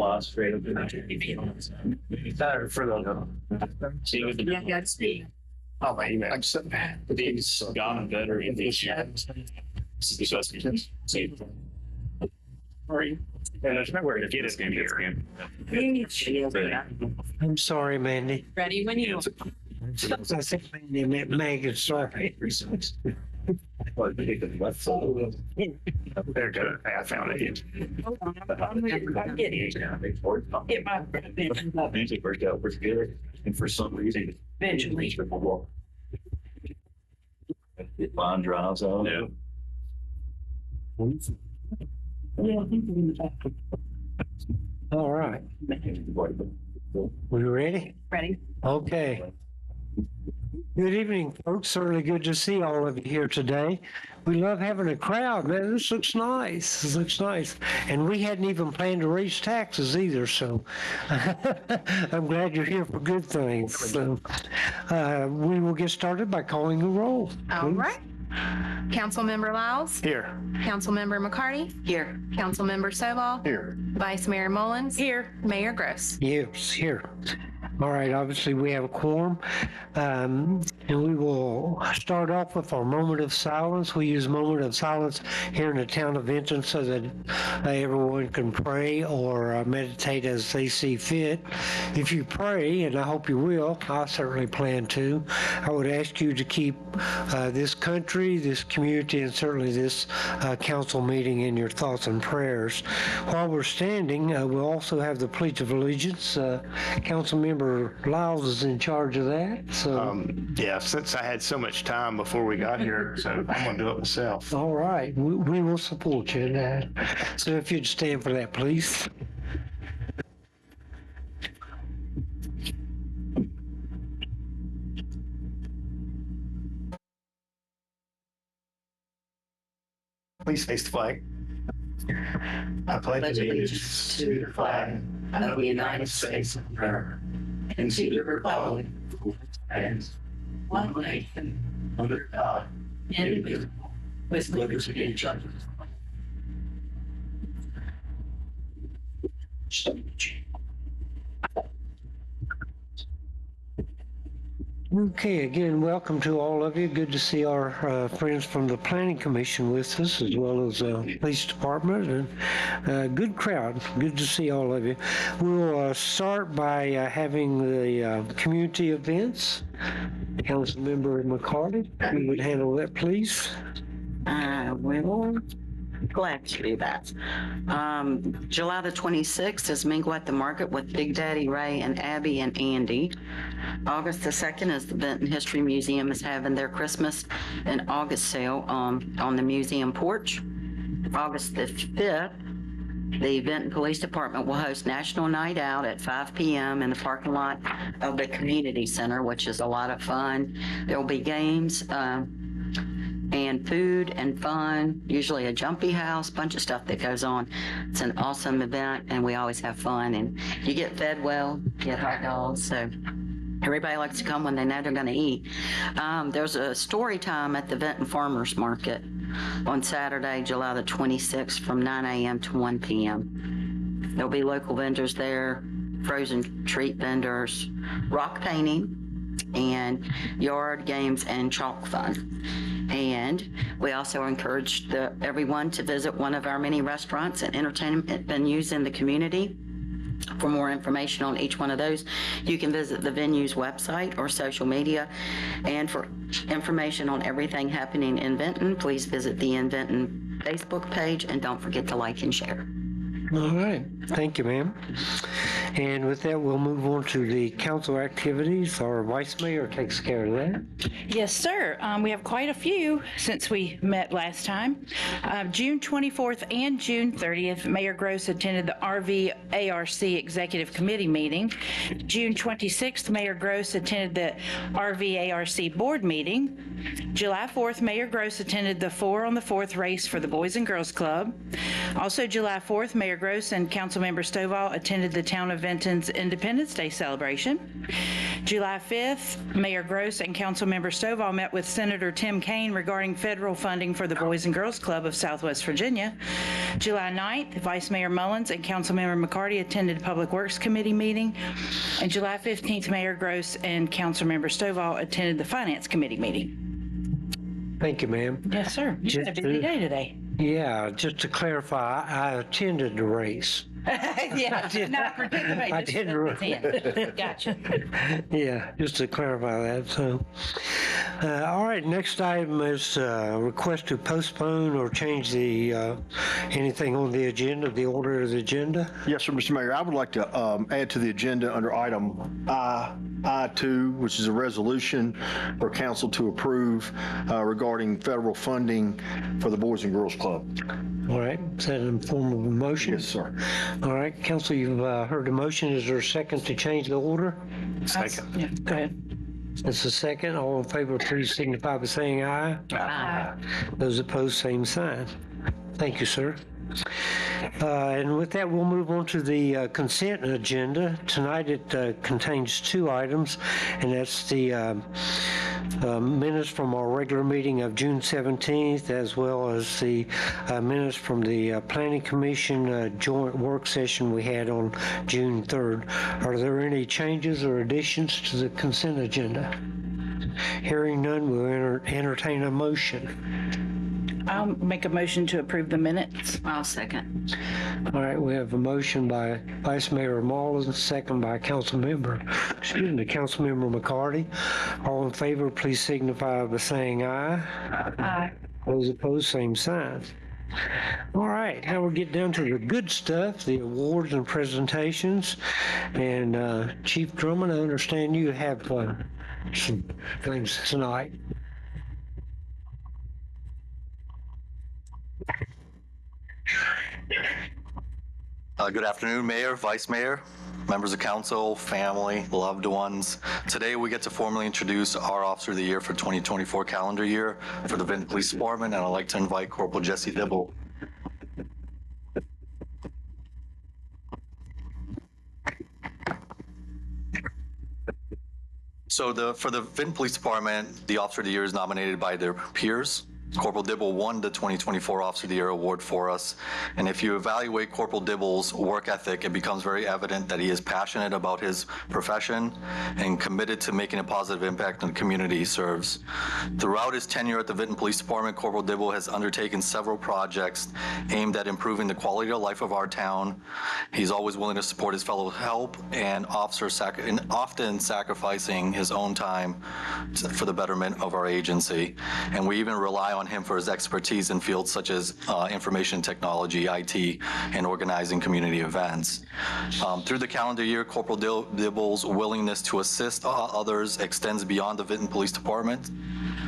flies straight up in the better for the see with the Yeah, it's me. oh my email. It's gotten better in this year. Sorry. And there's nowhere to get it in here. I'm sorry, Mandy. Ready when you are. I think Mandy meant Megan, sorry. There go. I found it. Hold on, I'm getting it. Get my Music worked out pretty good, and for some reason, eventually. Line drives out. Yeah. Yeah, I think we're in the back. All right. We ready? Ready? Okay. Good evening, folks. Certainly good to see all of you here today. We love having a crowd, man. This looks nice. This looks nice. And we hadn't even planned to raise taxes either, so I'm glad you're here for good things. So we will get started by calling the roll. All please. right. Councilmember Lyles. Here. Councilmember McCarty. Here. Councilmember Stovall. Here. Vice Mayor Mullins. Here. Mayor Gross. Yes, here. All right, obviously we have a quorum. And we will start off with our moment of silence. We use moment of silence here in the town of Vinton so that everyone can pray or meditate as they see fit. If you pray, and I hope you will, I certainly plan to, I would ask you to keep this country, this community, and certainly this council meeting in your thoughts and prayers. While we're standing, we'll also have the Pledge of Allegiance. Councilmember Lyles is in charge of that. So. Yeah, since I had so much time before we got here, so I'm going to do it myself. All right, we will support you in that. So if you'd stand for that, please. Please face the flag. I pledge allegiance to the flag of the United States of America and to the republic and one nation under God, indivisible, with liberty and justice. Okay, again, welcome to all of you. Good to see our friends from the Planning Commission with us, as well as the Police Department, and good crowd. Good to see all of you. We'll start by having the community events. Councilmember McCarty, you would handle that, please. Well, glad to do that. July the 26th is Mingle at the Market with Big Daddy Ray and Abby and Andy. August the 2nd is the Benton History Museum is having their Christmas and August sale on the museum porch. August the 5th, the Benton Police Department will host National Night Out at 5 p.m. in the parking lot of the Community Center, which is a lot of fun. There'll be games, and food and fun, usually a jumpy house, bunch of stuff that goes on. It's an awesome event, and we always have fun, and you get fed well, get hot dogs, so everybody likes to come when they know they're going to eat. There's a story time at the Benton Farmers Market on Saturday, July the 26th from 9 a.m. to 1 p.m. There'll be local vendors there, frozen treat vendors, rock painting, and yard games and chalk fun. And we also encourage everyone to visit one of our many restaurants and entertainment venues in the community. For more information on each one of those, you can visit the venue's website or social media. And for information on everything happening in Benton, please visit the In Benton Facebook page, and don't forget to like and share. All right, thank you, ma'am. And with that, we'll move on to the council activities. Our vice mayor takes care of that. Yes, sir. We have quite a few since we met last time. June 24th and June 30th, Mayor Gross attended the RVARC Executive Committee meeting. June 26th, Mayor Gross attended the RVARC Board meeting. July 4th, Mayor Gross attended the 4 on the 4th race for the Boys and Girls Club. Also, July 4th, Mayor Gross and Councilmember Stovall attended the Town of Benton's Independence Day celebration. July 5th, Mayor Gross and Councilmember Stovall met with Senator Tim Kaine regarding federal funding for the Boys and Girls Club of Southwest Virginia. July 9th, Vice Mayor Mullins and Councilmember McCarty attended Public Works Committee meeting. And July 15th, Mayor Gross and Councilmember Stovall attended the Finance Committee meeting. Thank you, ma'am. Yes, sir. You had a busy day today. Yeah, just to clarify, I attended the race. Yeah, not participate. I just didn't. attend. Gotcha. Yeah, just to clarify that, so. All right, next item is request to postpone or change the, anything on the agenda, the order of the agenda. Yes, sir, Mr. Mayor. I would like to add to the agenda under item I2, which is a resolution for council to approve regarding federal funding for the Boys and Girls Club. All right, is that in form of a motion? Yes, sir. All right, council, you've heard the motion. Is there a second to change the order? Second. Yeah, go ahead. It's a second. All in favor, please signify by saying aye. Aye. Those opposed, same sign. Thank you, sir. And with that, we'll move on to the consent agenda. Tonight, it contains two items, and that's the minutes from our regular meeting of June 17th, as well as the minutes from the Planning Commission joint work session we had on June 3rd. Are there any changes or additions to the consent agenda? Hearing none, we'll entertain a motion. I'll make a motion to approve the minutes. I'll second. All right, we have a motion by Vice Mayor Mullins, second by Councilmember McCarty. All in favor, please signify by saying aye. Aye. Those opposed, same sign. All right, now we'll get down to the good stuff, the awards and presentations. And Chief Drummond, I understand you have some things tonight. Good afternoon, Mayor, Vice Mayor, members of council, family, loved ones. Today, we get to formally introduce our Officer of the Year for 2024 calendar year for the Vinton Police Department, and I'd like to invite Corporal Jesse Dibble. So for the Vinton Police Department, the Officer of the Year is nominated by their peers. Corporal Dibble won the 2024 Officer of the Year award for us. And if you evaluate Corporal Dibble's work ethic, it becomes very evident that he is passionate about his profession and committed to making a positive impact on the community he serves. Throughout his tenure at the Vinton Police Department, Corporal Dibble has undertaken several projects aimed at improving the quality of life of our town. He's always willing to support his fellow help and often sacrificing his own time for the betterment of our agency. And we even rely on him for his expertise in fields such as information technology, IT, and organizing community events. Through the calendar year, Corporal Dibble's willingness to assist others extends beyond the Vinton Police Department.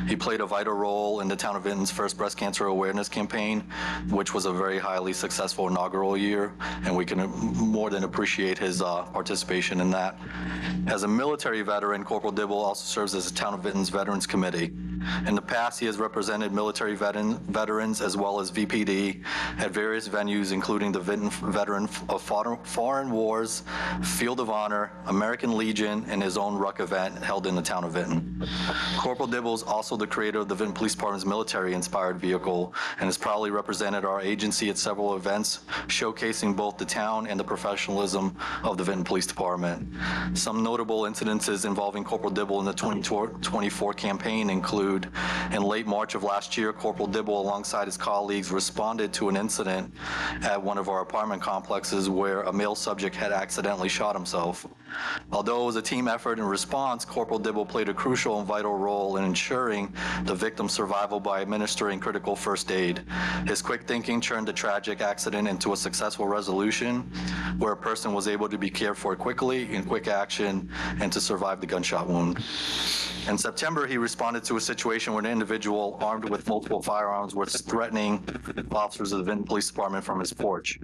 He played a vital role in the town of Vinton's first breast cancer awareness campaign, which was a very highly successful inaugural year, and we can more than appreciate his participation in that. As a military veteran, Corporal Dibble also serves as the town of Vinton's Veterans Committee. In the past, he has represented military veterans as well as VPD at various venues, including the Vinton Veteran of Foreign Wars, Field of Honor, American Legion, and his own ruck event held in the town of Vinton. Corporal Dibble is also the creator of the Vinton Police Department's military-inspired vehicle and has proudly represented our agency at several events, showcasing both the town and the professionalism of the Vinton Police Department. Some notable incidences involving Corporal Dibble in the 2024 campaign include, in late March of last year, Corporal Dibble, alongside his colleagues, responded to an incident at one of our apartment complexes where a male subject had accidentally shot himself. Although it was a team effort in response, Corporal Dibble played a crucial and vital role in ensuring the victim's survival by administering critical first aid. His quick thinking turned the tragic accident into a successful resolution where a person was able to be cared for quickly, in quick action, and to survive the gunshot wound. In September, he responded to a situation where an individual armed with multiple firearms was threatening officers of the Vinton Police Department from his porch.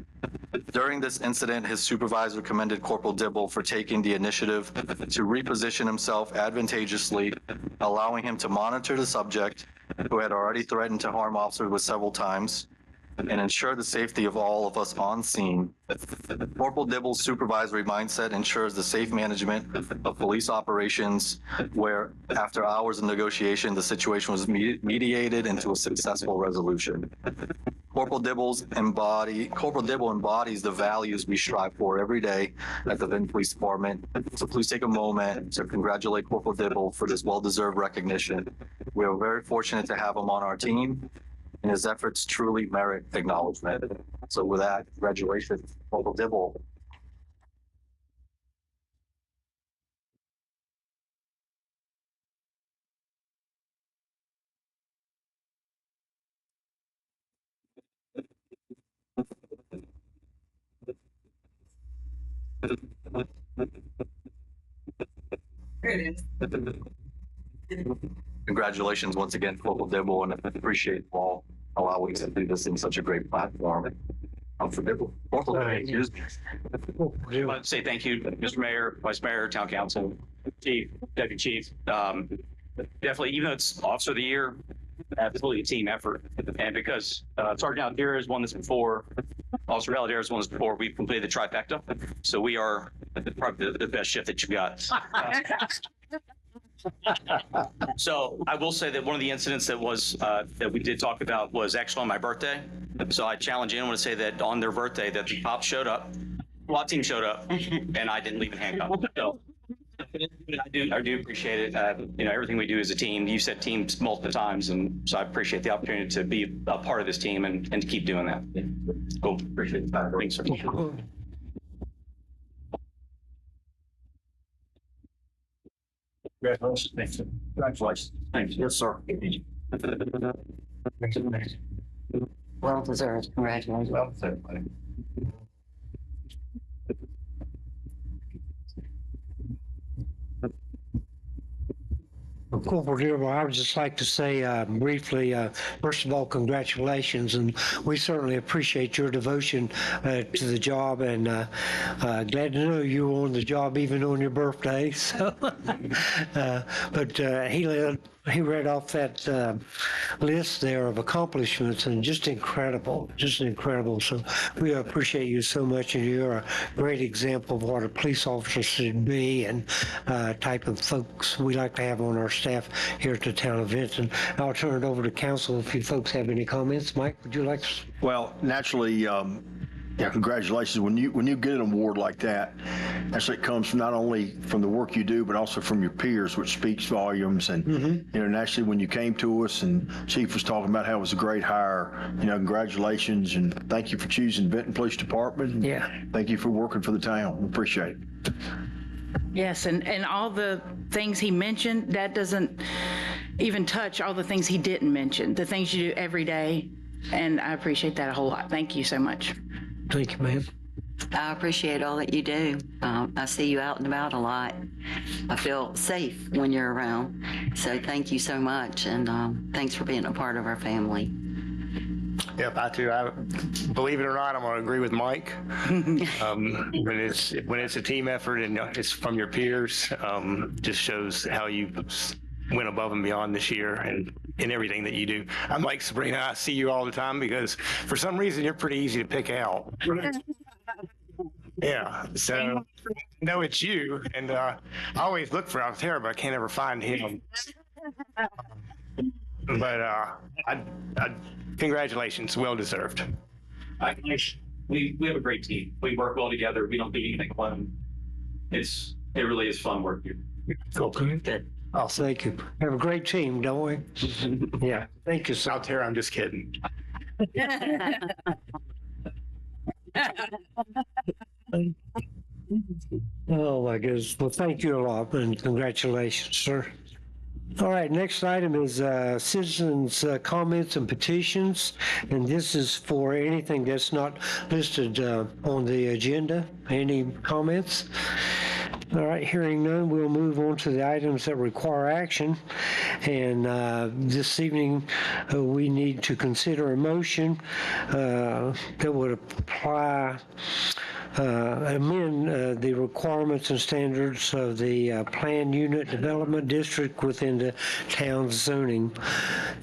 During this incident, his supervisor commended Corporal Dibble for taking the initiative to reposition himself advantageously, allowing him to monitor the subject, who had already threatened to harm officers with several times. and ensure the safety of all of us on scene. Corporal Dibble's supervisory mindset ensures the safe management of police operations where, after hours of negotiation, the situation was mediated into a successful resolution. Corporal Dibble embodies the values we strive for every day at the Vinton Police Department. So please take a moment to congratulate Corporal Dibble for this well-deserved recognition. We are very fortunate to have him on our team, and his efforts truly merit acknowledgement. So with that, congratulations, Corporal Dibble. Congratulations once again, Corporal Dibble, and I appreciate all allowing us to do this in such a great platform. For Dibble. Corporal, excuse me. I want to say thank you, Mr. Mayor, Vice Mayor, Town Council, Chief, Deputy Chief. Definitely, even though it's Officer of the Year, absolutely a team effort. And because Sergeant Aldier is one that's before, Officer Aldier is one that's before, we've completed the trifecta. So we are probably the best shift that you've got. So I will say that one of the incidents that was that we did talk about was actually on my birthday. So I challenge anyone to say that on their birthday that the cops showed up, SWAT team showed up, and I didn't leave in handcuffs. So I do appreciate it. Everything we do as a team. You said teams multiple times, and so I appreciate the opportunity to be a part of this team and to keep doing that. Cool. Appreciate it. Thanks, sir. Congratulations. Thanks. Congratulations. Thanks. Yes, sir. Well deserved. Congratulations. Well, everybody. Corporal Dibble, I would just like to say briefly, first of all, congratulations, and we certainly appreciate your devotion to the job, and glad to know you were on the job even on your birthday. So, but he read off that list there of accomplishments, and just incredible. So we appreciate you so much, and you're a great example of what a police officer should be, and type of folks we like to have on our staff here at the town of Vinton. I'll turn it over to council if you folks have any comments. Mike, would you like to? Well, naturally, congratulations. When you get an award like that, actually it comes from not only from the work you do, but also from your peers, which speaks volumes. And, naturally, when you came to us and Chief was talking about how it was a great hire, congratulations and thank you for choosing Vinton Police Department. Yeah. Thank you for working for the town. We appreciate it. Yes, and all the things he mentioned, that doesn't even touch all the things he didn't mention, the things you do every day. And I appreciate that a whole lot. Thank you so much. Thank you, ma'am. I appreciate all that you do. I see you out and about a lot. I feel safe when you're around. So thank you so much, and thanks for being a part of our family. Yep, I believe it or not, I'm going to agree with Mike. When it's a team effort and it's from your peers, just shows how you went above and beyond this year and in everything that you do. I'm like Sabrina, I see you all the time because for some reason you're pretty easy to pick out. Yeah, so know it's you, and I always look for Altera, but I can't ever find him. But congratulations, well deserved. We have a great team. We work well together. We don't do anything alone. It really is fun work here. Cool. Good. Oh, thank you. Have a great team, don't we? Yeah. Thank you, sir. Altera, I'm just kidding. Oh, my goodness. Well, thank you a lot, and congratulations, sir. All right, next item is citizens' comments and petitions, and this is for anything that's not listed on the agenda. Any comments? All right, hearing none, we'll move on to the items that require action. And this evening, we need to consider a motion that would apply amend the requirements and standards of the planned unit development district within the town's zoning.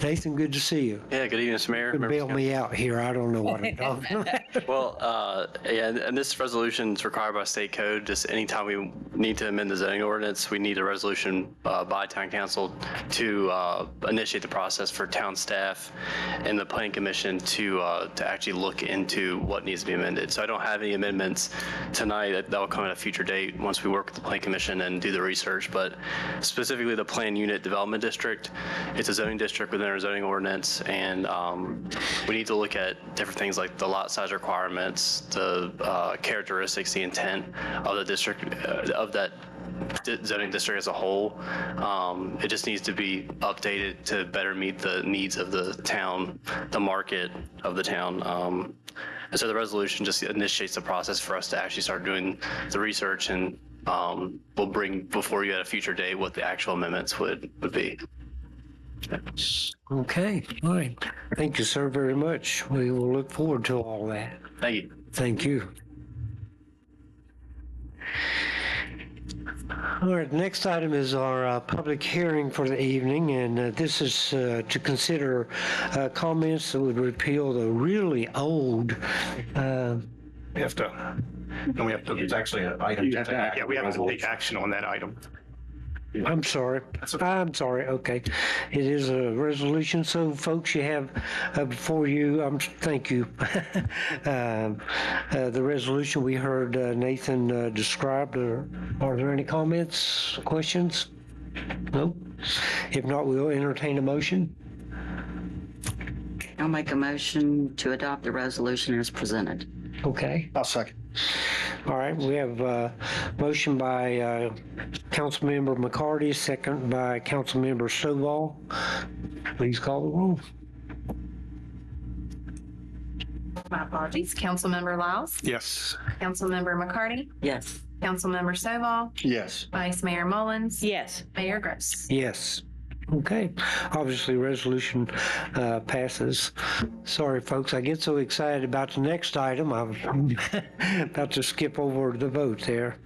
Nathan, good to see you. Yeah, good evening, Mr. Mayor. Could members bail of me out here. I don't know what I'm talking about. council. Well, yeah, and this resolution is required by state code. Just anytime we need to amend the zoning ordinance, we need a resolution by town council to initiate the process for town staff and the planning commission to actually look into what needs to be amended. So I don't have any amendments tonight. That will come at a future date once we work with the planning commission and do the research. But specifically the planned unit development district, it's a zoning district within our zoning ordinance, and we need to look at different things like the lot size requirements, the characteristics, the intent of the district, of that zoning district as a whole. It just needs to be updated to better meet the needs of the town, the market of the town. And so the resolution just initiates the process for us to actually start doing the research, and we'll bring before you at a future date what the actual amendments would be. Okay, all right. Thank you, sir, very much. We will look forward to all that. Thank you. Thank you. All right, next item is our public hearing for the evening, and this is to consider comments that would repeal the really old. We have to, It's actually an item. yeah, we have to take action on that item. I'm sorry. I'm sorry. Okay. It is a resolution. So folks, you have before you, thank you. The resolution we heard Nathan described. Are there any comments, questions? No? If not, we'll entertain a motion. I'll make a motion to adopt the resolution as presented. Okay. I'll second. All right, we have a motion by Councilmember McCarty, second by Councilmember Stovall. Please call the roll. My apologies. Councilmember Lyles, Yes. Councilmember McCarty, Yes. Councilmember Stovall, Yes. Vice Mayor Mullins, Yes. Mayor Gross. Yes. Okay, obviously resolution passes. Sorry, folks, I get so excited about the next item, I'm about to skip over the vote there.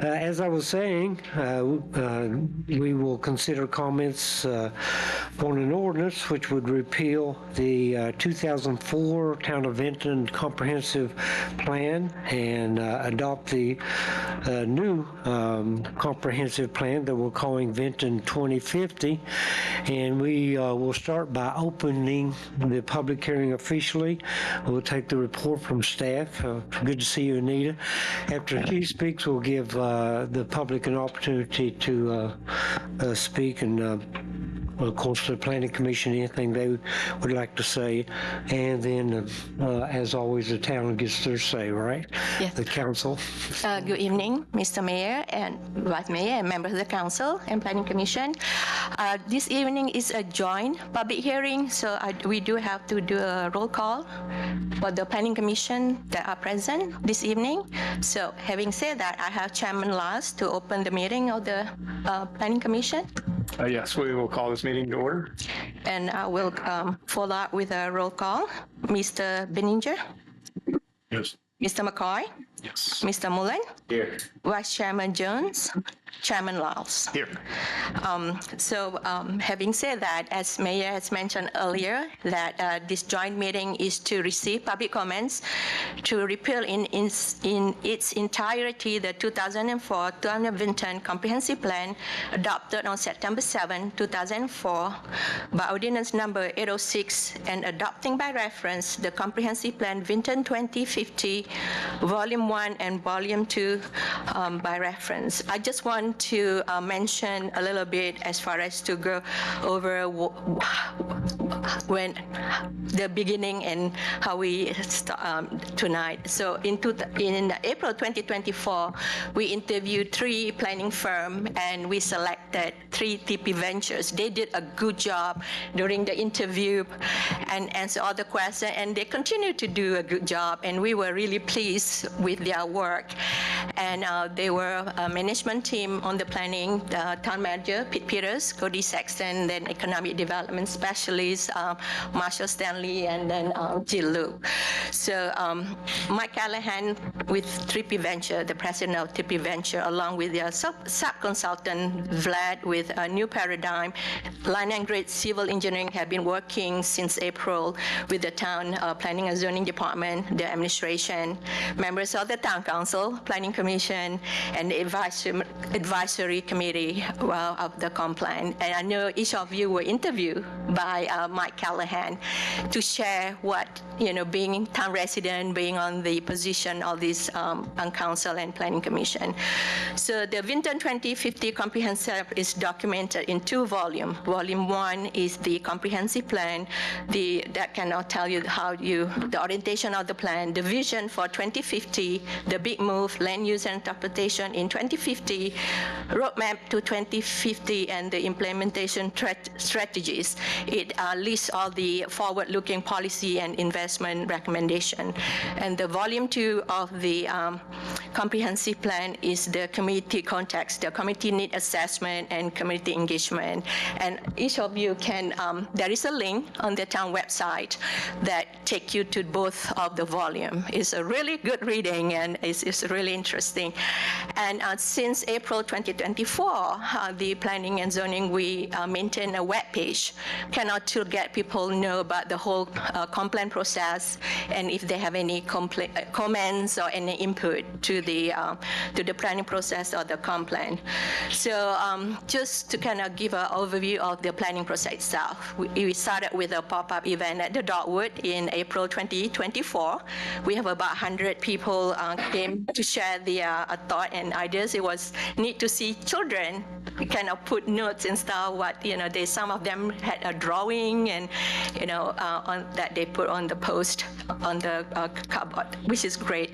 As I was saying, we will consider comments on an ordinance which would repeal the 2004 Town of Vinton Comprehensive Plan and adopt the new comprehensive plan that we're calling Vinton 2050. And we will start by opening the public hearing officially. We'll take the report from staff. Good to see you, Anita. After she speaks, we'll give the public an opportunity to speak, and of course, the Planning Commission, anything they would like to say. And then, as always, the town gets their say, right? Yes. The council. Good evening, Mr. Mayor and Vice Mayor and members of the Council and Planning Commission. This evening is a joint public hearing, so we do have to do a roll call for the Planning Commission that are present this evening. So having said that, I have Chairman Last to open the meeting of the Planning Commission. Yes, we will call this meeting to order. And I will follow up with a roll call. Mr. Benninger, Yes. Mr. McCoy, Yes. Mr. Mullen, Here. Vice Chairman Jones, Chairman Lyles. Here. Having said that, as Mayor has mentioned earlier, that this joint meeting is to receive public comments to repeal in its entirety the 2004 Town of Vinton Comprehensive Plan adopted on September 7, 2004 by Ordinance Number 806 and adopting by reference the Comprehensive Plan Vinton 2050, Volume 1 and Volume 2 by reference. I just want to mention a little bit as far as to go over when the beginning and how we tonight. So in April 2024, we interviewed 3 planning firms and we selected 3 TP Ventures. They did a good job during the interview and answer all the questions, and they continue to do a good job, and we were really pleased with their work. And they were a management team on the planning, the town manager, Pete Peters, Cody Sexton, then economic development specialist, Marshall Stanley, and then Jill Luke. So Mike Callahan with Trippy Venture, the president of Trippy Venture, along with their sub-consultant, Vlad, with a new paradigm. Line and Grade Civil Engineering have been working since April with the town planning and zoning department, the administration, members of the town council, planning commission, and the advisory committee of the comp plan. And I know each of you were interviewed by Mike Callahan to share what, being town resident, being on the position of this on council and planning commission. So the Vinton 2050 comprehensive is documented in 2 volumes. Volume 1 is the comprehensive plan, that can now tell you the orientation of the plan, the vision for 2050, the big move, land use and interpretation in 2050, roadmap to 2050, and the implementation strategies. It lists all the forward-looking policy and investment recommendation. And the volume 2 of the comprehensive plan is the community context, the community need assessment and community engagement. And each of you can, there is a link on the town website that take you to both of the volume. It's a really good reading and it's really interesting. And since April 2024, the planning and zoning, we maintain a web page to get people know about the whole comp plan process, and if they have any comments or any input to the planning process or the comp plan. So just to kind of give an overview of the planning process itself, we started with a pop-up event at the Dogwood in April 2024. We have about 100 people came to share their thought and ideas. It was neat to see children kind of put notes and stuff. Some of them had a drawing and on that they put on the post on the cupboard, which is great.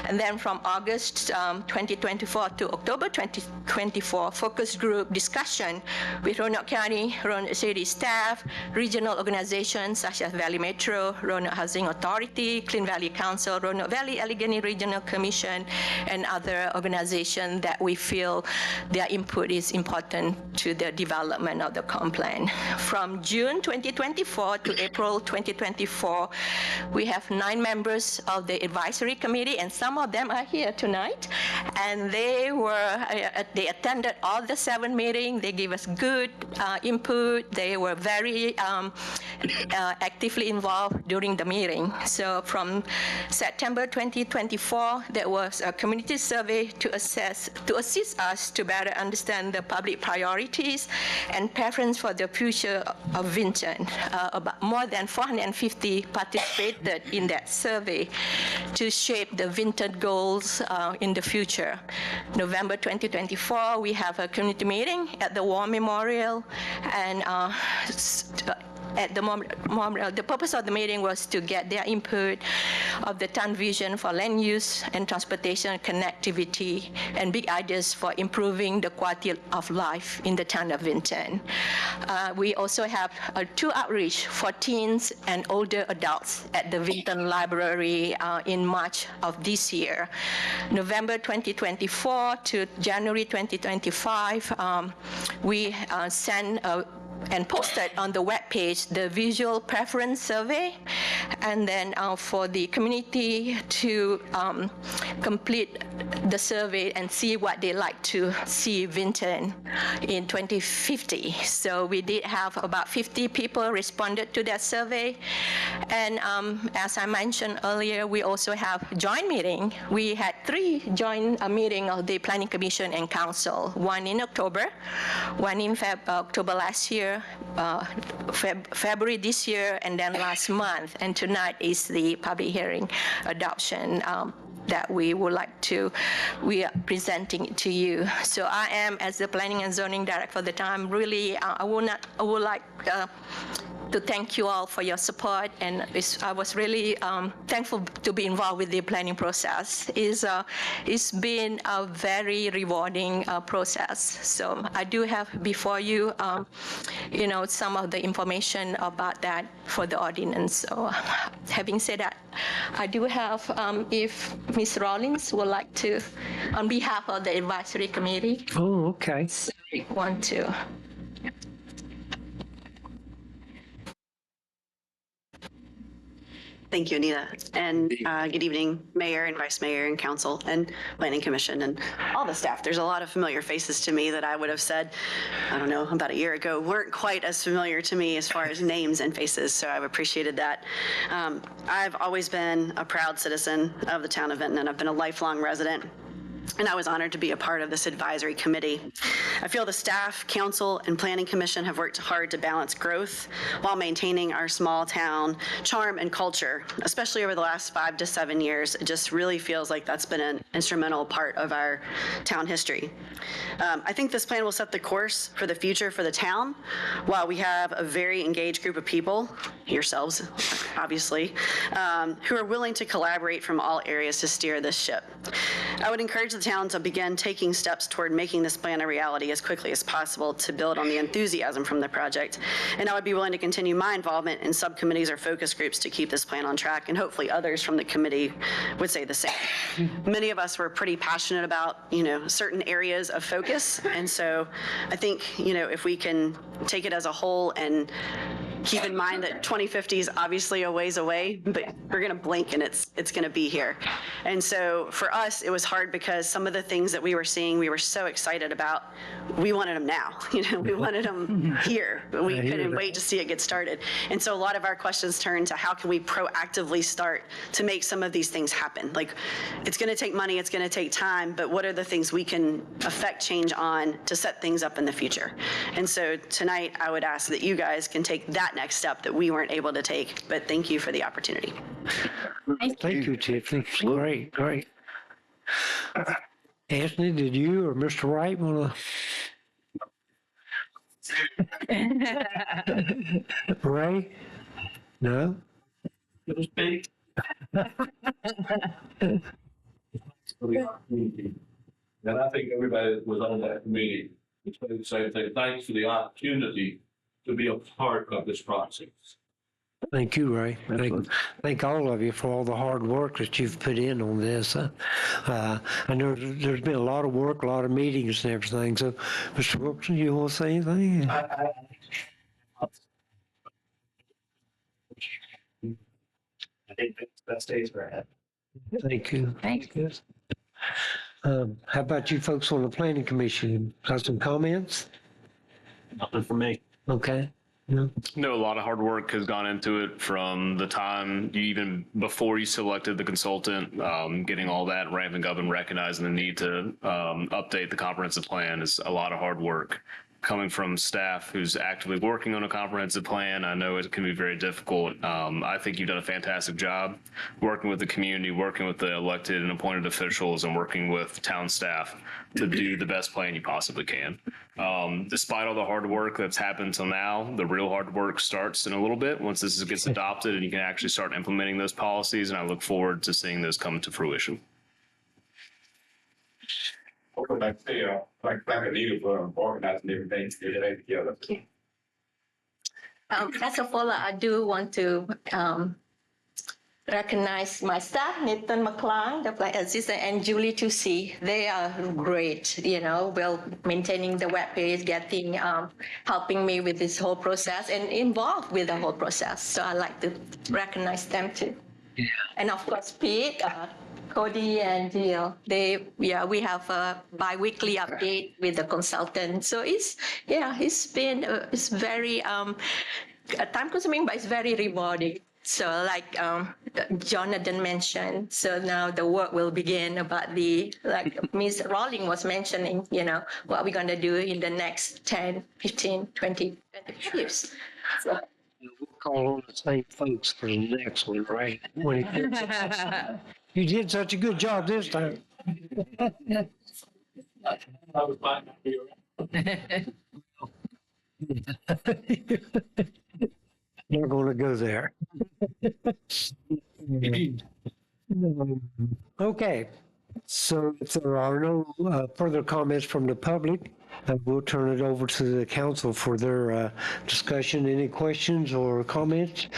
And then from August 2024 to October 2024, focus group discussion with Roanoke County, Roanoke City staff, regional organizations such as Valley Metro, Roanoke Housing Authority, Clean Valley Council, Roanoke Valley Allegheny Regional Commission, and other organizations that we feel their input is important to the development of the comp plan. From June 2024 to April 2024, we have 9 members of the advisory committee, and some of them are here tonight. And they attended all the 7 meetings. They gave us good input. They were very actively involved during the meeting. So from September 2024, there was a community survey to assist us to better understand the public priorities and preference for the future of Vinton. About more than 450 participated in that survey to shape the Vinton goals in the future. November 2024, we have a community meeting at the War Memorial, and at the moment, the purpose of the meeting was to get their input of the town vision for land use and transportation connectivity and big ideas for improving the quality of life in the town of Vinton. We also have 2 outreach for teens and older adults at the Vinton Library in March of this year. November 2024 to January 2025, we sent and posted on the webpage the visual preference survey, and then for the community to complete the survey and see what they like to see Vinton in 2050. So we did have about 50 people responded to that survey. And as I mentioned earlier, we also have joint meeting. We had 3 joint meetings of the Planning Commission and Council, one in October, one in October last year, February this year, and then last month. And tonight is the public hearing adoption that we are presenting to you. So I am, as the Planning and Zoning Director for the time, really, I would like to thank you all for your support, and I was really thankful to be involved with the planning process. It's been a very rewarding process. So I do have before you, some of the information about that for the audience. So having said that, I do have, if Ms. Rollins would like to, on behalf of the advisory committee. Oh, okay. Want to. Thank you, Anita. And good evening, Mayor and Vice Mayor and Council and Planning Commission and all the staff. There's a lot of familiar faces to me that I would have said, I don't know, about a year ago, weren't quite as familiar to me as far as names and faces, so I've appreciated that. I've always been a proud citizen of the town of Vinton, and I've been a lifelong resident. And I was honored to be a part of this advisory committee. I feel the staff, council, and planning commission have worked hard to balance growth while maintaining our small town charm and culture, especially over the last 5 to 7 years. It just really feels like that's been an instrumental part of our town history. I think this plan will set the course for the future for the town, while we have a very engaged group of people, yourselves, obviously, who are willing to collaborate from all areas to steer this ship. I would encourage the town to begin taking steps toward making this plan a reality as quickly as possible to build on the enthusiasm from the project. And I would be willing to continue my involvement in subcommittees or focus groups to keep this plan on track, and hopefully others from the committee would say the same. Many of us were pretty passionate about, certain areas of focus. And so I think, if we can take it as a whole and keep in mind that 2050 is obviously a ways away, but we're going to blink and it's going to be here. And so for us, it was hard because some of the things that we were seeing, we were so excited about, we wanted them now. We wanted them here, but we couldn't wait to see it get started. And so a lot of our questions turned to how can we proactively start to make some of these things happen? Like, it's going to take money, it's going to take time, but what are the things we can affect change on to set things up in the future? And so tonight, I would ask that you guys can take that next step that we weren't able to take, but thank you for the opportunity. Thank you, Tiffany. Great. Anthony, did you or Mr. Wright want to? Ray? No? And I think everybody that was on that committee would say the same thing. Thanks for the opportunity to be a part of this process. Thank you, Ray. Thank all of you for all the hard work that you've put in on this. I know there's been a lot of work, a lot of meetings and everything. So, Mr. Wilson, you want to say anything? I think that's the best days we're at. Thank you. Thank you. How about you folks on the planning commission? Got some comments? Nothing for me. Okay. No. No, a lot of hard work has gone into it from the time even before you selected the consultant, getting all that ramping up and recognizing the need to update the comprehensive plan is a lot of hard work. Coming from staff who's actively working on a comprehensive plan, I know it can be very difficult. I think you've done a fantastic job working with the community, working with the elected and appointed officials, and working with town staff to do the best plan you possibly can. Despite all the hard work that's happened till now, the real hard work starts in a little bit once this gets adopted and you can actually start implementing those policies, and I look forward to seeing those come to fruition. I'll go back to like Anita for organizing everything to get it together. First of all, I do want to recognize my staff, Nathan McCline, the flight assistant, and Julie Tusi. They are great, well, maintaining the web page, getting, helping me with this whole process and involved with the whole process. So I like to recognize them too. Yeah. And of course, Pete, Cody and Jill, we have a bi-weekly update with the consultant. So it's been, it's very time-consuming, but it's very rewarding. So like Jonathan mentioned, so now the work will begin about like Ms. Rawling was mentioning, what we're going to do in the next 10, 15, 20 years. So. We'll call on the same folks for the next one, right? You did such a good job this time. Not going to go there. Okay, so if there are no further comments from the public, we'll turn it over to the council for their discussion. Any questions or comments?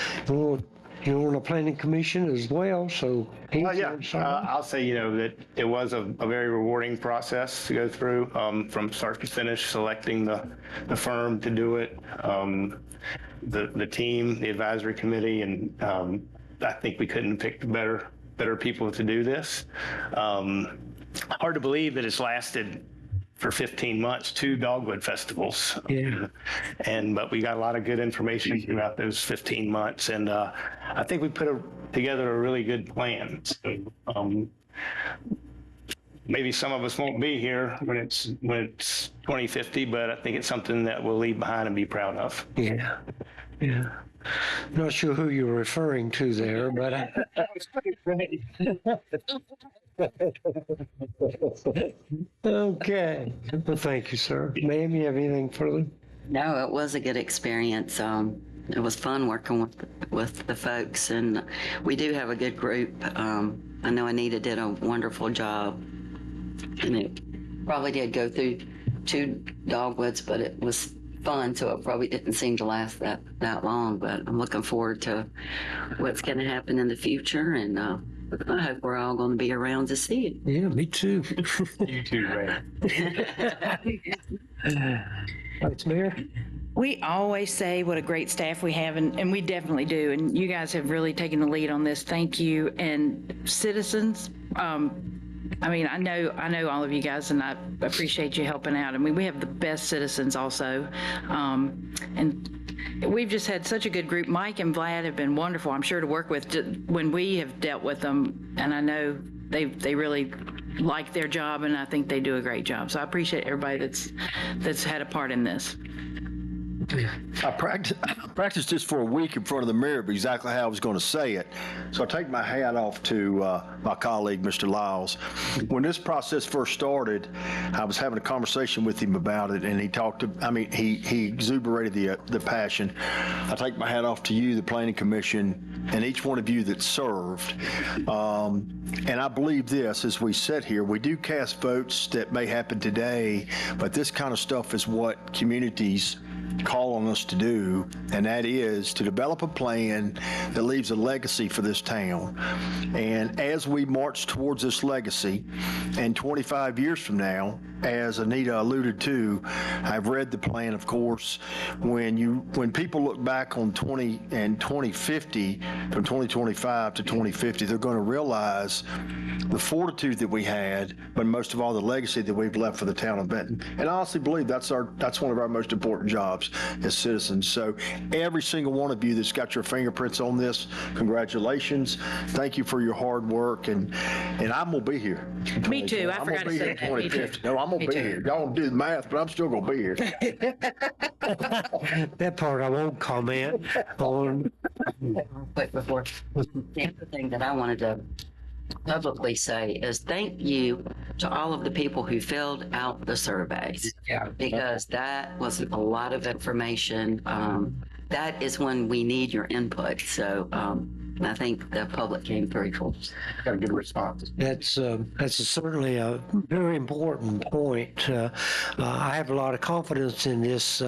You're on the planning commission as well, so. I'll say, that it was a very rewarding process to go through from start to finish, selecting the firm to do it, the team, the advisory committee, and I think we couldn't have picked better people to do this. Hard to believe that it's lasted for 15 months, 2 dogwood festivals. Yeah. But we got a lot of good information throughout those 15 months. And I think we put together a really good plan. So, maybe some of us won't be here when it's 2050, but I think it's something that we'll leave behind and be proud of. Yeah. Yeah. Not sure who you're referring to there, but okay. Well, thank you, sir. Ma'am, you have anything further? No, it was a good experience. It was fun working with the folks, and we do have a good group. I know Anita did a wonderful job, and it probably did go through 2 dogwoods, but it was fun, so it probably didn't seem to last that long. But I'm looking forward to what's going to happen in the future, and I hope we're all going to be around to see it. Yeah, me too. You too, Ray. Vice Mayor? We always say what a great staff we have, and we definitely do. And you guys have really taken the lead on this. Thank you. And citizens, I mean, I know all of you guys, and I appreciate you helping out. I mean, we have the best citizens also. And we've just had such a good group. Mike and Vlad have been wonderful, I'm sure, to work with when we have dealt with them. And I know they really like their job, and I think they do a great job. So I appreciate everybody that's had a part in this. I practiced this for a week in front of the mirror of exactly how I was going to say it. So I take my hat off to my colleague, Mr. Lyles. When this process first started, I was having a conversation with him about it, and he exuberated the passion. I take my hat off to you, the Planning Commission, and each one of you that served. And I believe this, as we sit here, we do cast votes that may happen today, but this kind of stuff is what communities call on us to do, and that is to develop a plan that leaves a legacy for this town. And as we march towards this legacy, and 25 years from now, as Anita alluded to, I've read the plan, of course. When people look back on 2050, from 2025 to 2050, they're going to realize the fortitude that we had, but most of all, the legacy that we've left for the town of Benton. And I honestly believe that's one of our most important jobs as citizens. So every single one of you that's got your fingerprints on this, congratulations. Thank you for your hard work, and I'm gonna be here. Me too. I forgot to say that. Me too. No, I'm gonna be here. Y'all don't do the math, but I'm still gonna be here. That part I won't comment on. Quick before, the other thing that I wanted to publicly say is thank you to all of the people who filled out the surveys. Yeah. Because that was a lot of information. That is when we need your input. So I think the public came very cool. Got a good response. That's certainly a very important point. I have a lot of confidence in this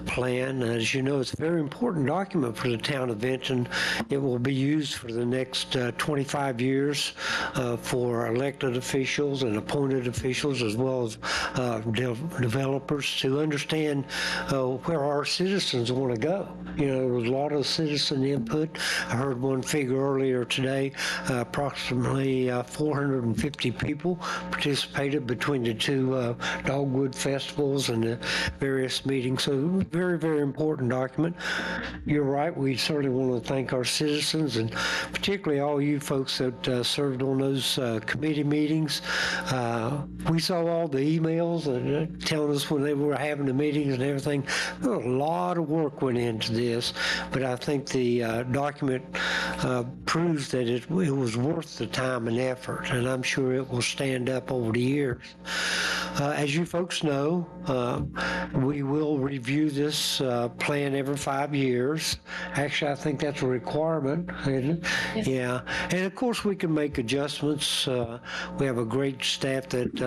plan. As you know, it's a very important document for the town of Benton. It will be used for the next 25 years for elected officials and appointed officials, as well as developers, to understand where our citizens want to go. You know, there was a lot of citizen input. I heard one figure earlier today, approximately 450 people participated between the 2 Dogwood festivals and the various meetings. So very, very important document. You're right. We certainly want to thank our citizens, and particularly all you folks that served on those committee meetings. We saw all the emails and telling us when they were having the meetings and everything. A lot of work went into this, but I think the document proves that it was worth the time and effort, and I'm sure it will stand up over the years. As you folks know, we will review this plan every 5 years. Actually, I think that's a requirement, isn't it? Yes. Yeah. And of course, we can make adjustments. We have a great staff that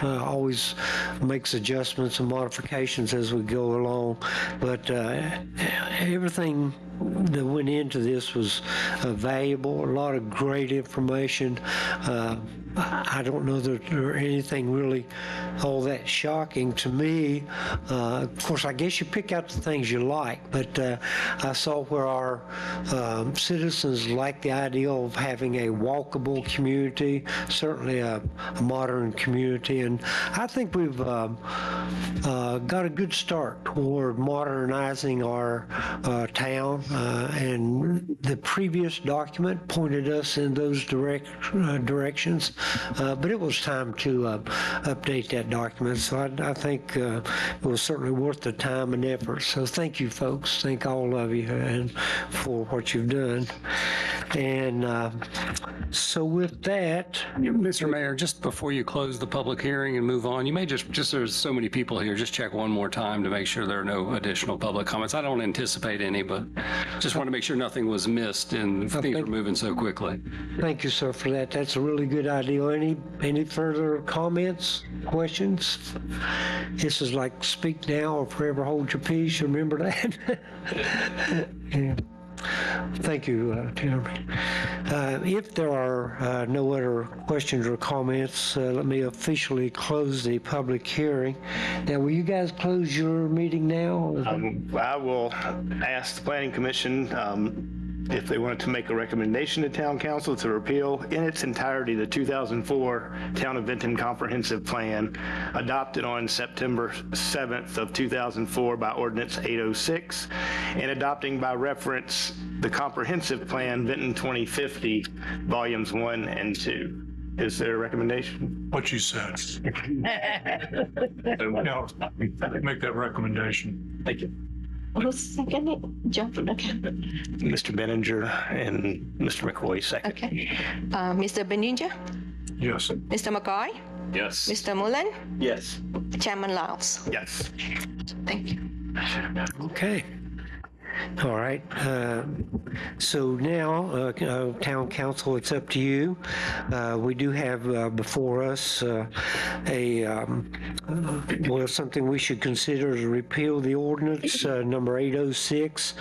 always makes adjustments and modifications as we go along. But everything that went into this was valuable, a lot of great information. I don't know that there's anything really all that shocking to me. Of course, I guess you pick out the things you like, but I saw where our citizens like the idea of having a walkable community, certainly a modern community, and I think we've got a good start toward modernizing our town, and the previous document pointed us in those directions. But it was time to update that document. So I think it was certainly worth the time and effort. So thank you, folks. Thank all of you and for what you've done. And so with that, Mr. Mayor, just before you close the public hearing and move on, you may just there's so many people here, just check one more time to make sure there are no additional public comments. I don't anticipate any, but just want to make sure nothing was missed and things are moving so quickly. Thank you, sir, for that. That's a really good idea. Any further comments, questions? This is like speak now or forever hold your peace. Remember that? Yeah. Thank you, Jeremy. If there are no other questions or comments, let me officially close the public hearing. Now, will you guys close your meeting now? I will ask the Planning Commission if they wanted to make a recommendation to Town Council to repeal in its entirety the 2004 Town of Benton Comprehensive Plan adopted on September 7th of 2004 by Ordinance 806 and adopting by reference the Comprehensive Plan Benton 2050 Volumes 1 and 2. Is there a recommendation? What you said. No, make that recommendation. Thank you. Who's second it? Jump from the camera. Mr. Benninger and Mr. McCoy second. Okay. Mr. Benninger? Yes. Mr. McCoy? Yes. Mr. Mullen? Yes. Chairman Laos? Yes. Thank you. Okay. All right. So now, Town Council, it's up to you. We do have before us something we should consider to repeal the ordinance number 806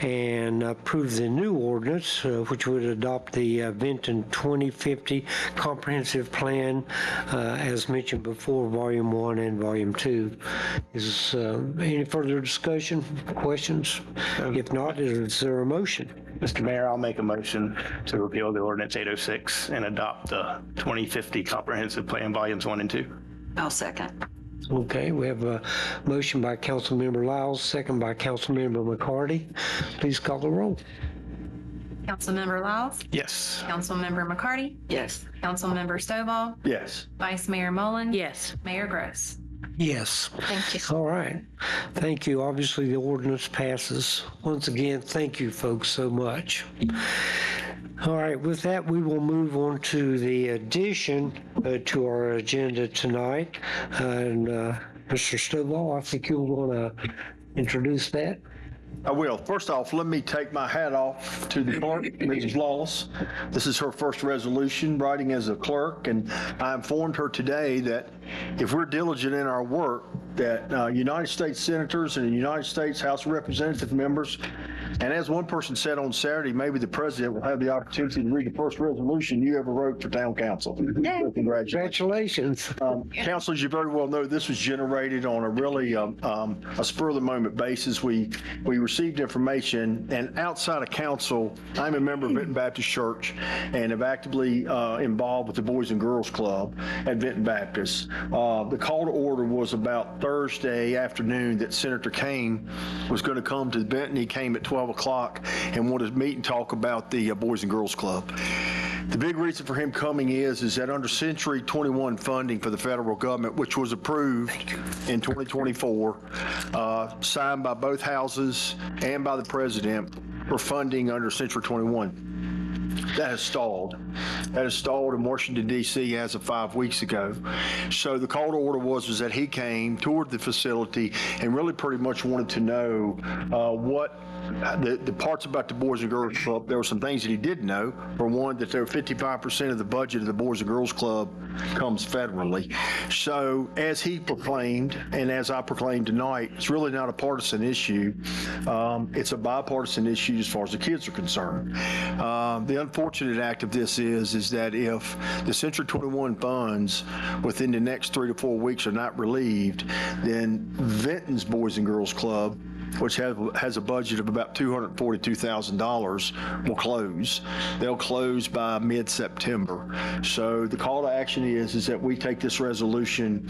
and approve the new ordinance, which would adopt the Benton 2050 Comprehensive Plan, as mentioned before, Volume 1 and Volume 2. Is any further discussion, questions? If not, is there a motion? Mr. Mayor, I'll make a motion to repeal the ordinance 806 and adopt the 2050 Comprehensive Plan Volumes 1 and 2. I'll second. Okay, we have a motion by Councilmember Lyles, second by Councilmember McCarty. Please call the roll. Councilmember Lyles? Yes. Councilmember McCarty? Yes. Councilmember Stovall? Yes. Vice Mayor Mullen? Yes. Mayor Gross? Yes. Thank you. All right. Thank you. Obviously, the ordinance passes. Once again, thank you folks so much. All right, with that, we will move on to the addition to our agenda tonight. And Mr. Stovall, I think you'll want to introduce that. I will. First off, let me take my hat off to the clerk, Mrs. Lawless. This is her first resolution writing as a clerk, and I informed her today that if we're diligent in our work, that United States senators and United States House of Representative members, and as one person said on Saturday, maybe the president will have the opportunity to read the first resolution you ever wrote for town council. So congratulations. Council, as you very well know, this was generated on a really a spur of the moment basis. We received information, and outside of council, I'm a member of Benton Baptist Church and have actively involved with the Boys and Girls Club at Benton Baptist. The call to order was about Thursday afternoon that Senator Kane was going to come to Benton. He came at 12 o'clock and wanted to meet and talk about the Boys and Girls Club. The big reason for him coming is that under Century 21 funding for the federal government, which was approved in 2024, signed by both houses and by the president for funding under Century 21. That has stalled. That has stalled in Washington, D.C. as of 5 weeks ago. So the call to order was that he came, toured the facility, and really pretty much wanted to know what the parts about the Boys and Girls Club. There were some things that he didn't know. For one, that there were 55% of the budget of the Boys and Girls Club comes federally. So as he proclaimed, and as I proclaimed tonight, it's really not a partisan issue. It's a bipartisan issue as far as the kids are concerned. The unfortunate act of this is that if the Century 21 funds within the next 3 to 4 weeks are not relieved, then Vinton's Boys and Girls Club, which has a budget of about $242,000, will close. They'll close by mid-September. So the call to action is that we take this resolution.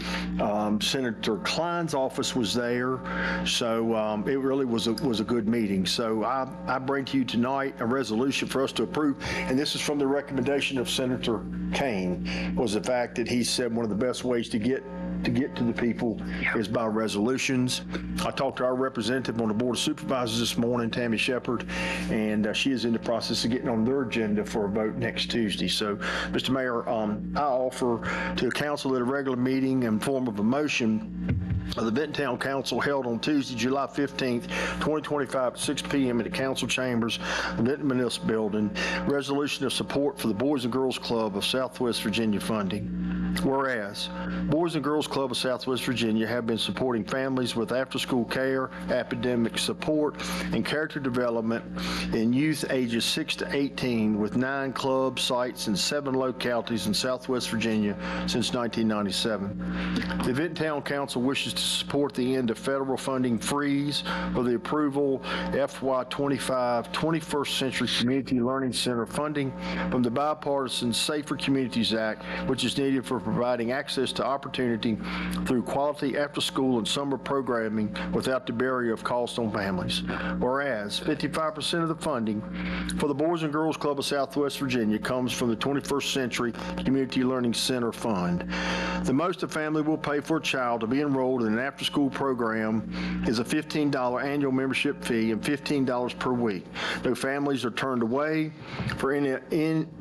Senator Klein's office was there, so it really was a good meeting. So I bring to you tonight a resolution for us to approve, and this is from the recommendation of Senator Kane, was the fact that he said one of the best ways to get to the people is by resolutions. I talked to our representative on the Board of Supervisors this morning, Tammy Shepard, and she is in the process of getting on their agenda for a vote next Tuesday. So, Mr. Mayor, I offer to the council at a regular meeting in form of a motion of the Benton Town Council held on Tuesday, July 15th, 2025 at 6 p.m. in the council chambers of the Benton Municipal Building, resolution of support for the Boys and Girls Club of Southwest Virginia funding. Whereas, Boys and Girls Club of Southwest Virginia have been supporting families with after-school care, academic support, and character development in youth ages 6 to 18 with 9 club sites in 7 localities in Southwest Virginia since 1997. The Benton Town Council wishes to support the end of federal funding freeze for the approval FY25 21st Century Community Learning Center funding from the bipartisan Safer Communities Act, which is needed for providing access to opportunity through quality after-school and summer programming without the barrier of cost on families. Whereas 55% of the funding for the Boys and Girls Club of Southwest Virginia comes from the 21st Century Community Learning Center Fund. The most a family will pay for a child to be enrolled in an after-school program is a $15 annual membership fee and $15 per week. No families are turned away for any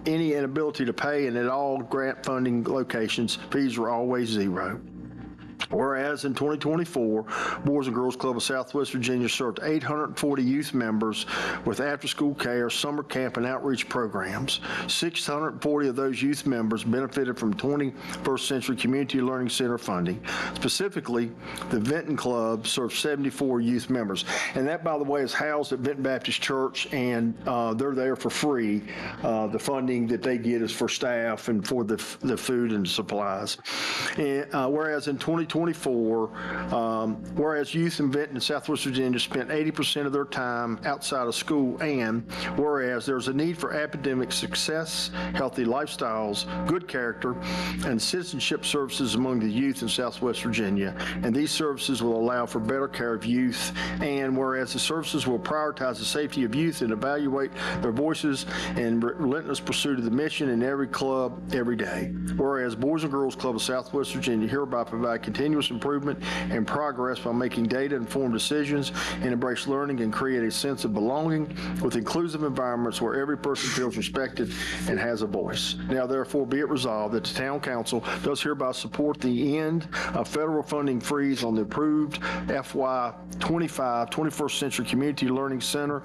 inability to pay, and at all grant funding locations, fees are always zero. Whereas in 2024, Boys and Girls Club of Southwest Virginia served 840 youth members with after-school care, summer camp, and outreach programs. 640 of those youth members benefited from 21st Century Community Learning Center funding. Specifically, the Vinton Club served 74 youth members. And that, by the way, is housed at Vinton Baptist Church, and they're there for free. The funding that they get is for staff and for the food and supplies. And, whereas in 2024, whereas youth in Benton and Southwest Virginia spent 80% of their time outside of school, and whereas there's a need for academic success, healthy lifestyles, good character, and citizenship services among the youth in Southwest Virginia, and these services will allow for better care of youth, and whereas the services will prioritize the safety of youth and evaluate their voices in relentless pursuit of the mission in every club every day. Whereas Boys and Girls Club of Southwest Virginia hereby provide continuous improvement and progress by making data-informed decisions and embrace learning and create a sense of belonging with inclusive environments where every person feels respected and has a voice. Now, therefore, be it resolved that the Town Council does hereby support the end of federal funding freeze on the approved FY25 21st Century Community Learning Center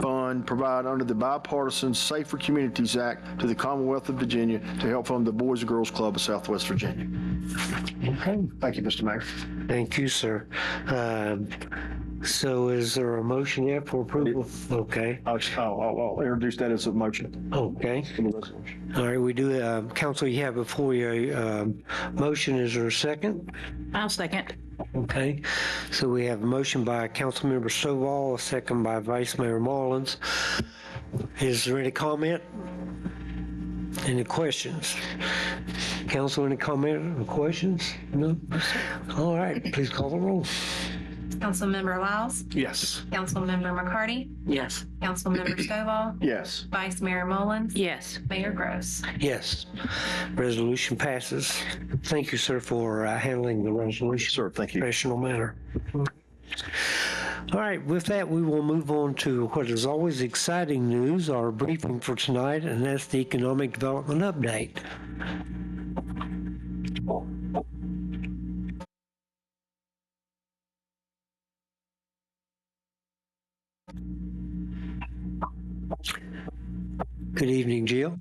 Fund provided under the bipartisan Safer Communities Act to the Commonwealth of Virginia to help fund the Boys and Girls Club of Southwest Virginia. Okay. Thank you, Mr. Mayor. Thank you, sir. So is there a motion yet for approval? Okay. I'll introduce that as a motion. Okay. All right, we do, Council, you have before you a motion. Is there a second? I'll second. Okay. So we have a motion by Councilmember Stovall, a second by Vice Mayor Mullins. Is there any comment? Any questions? Council, any comment or questions? No? All right, please call the roll. Councilmember Lyles, Yes. Councilmember McCarty, Yes. Councilmember Stovall, Yes. Vice Mayor Mullins, Yes. Mayor Gross. Yes. Resolution passes. Thank you, sir, for handling the resolution. Sir, thank you. Professional manner. All right, with that, we will move on to what is always exciting news, our briefing for tonight, and that's the economic development update. Good evening, Jill.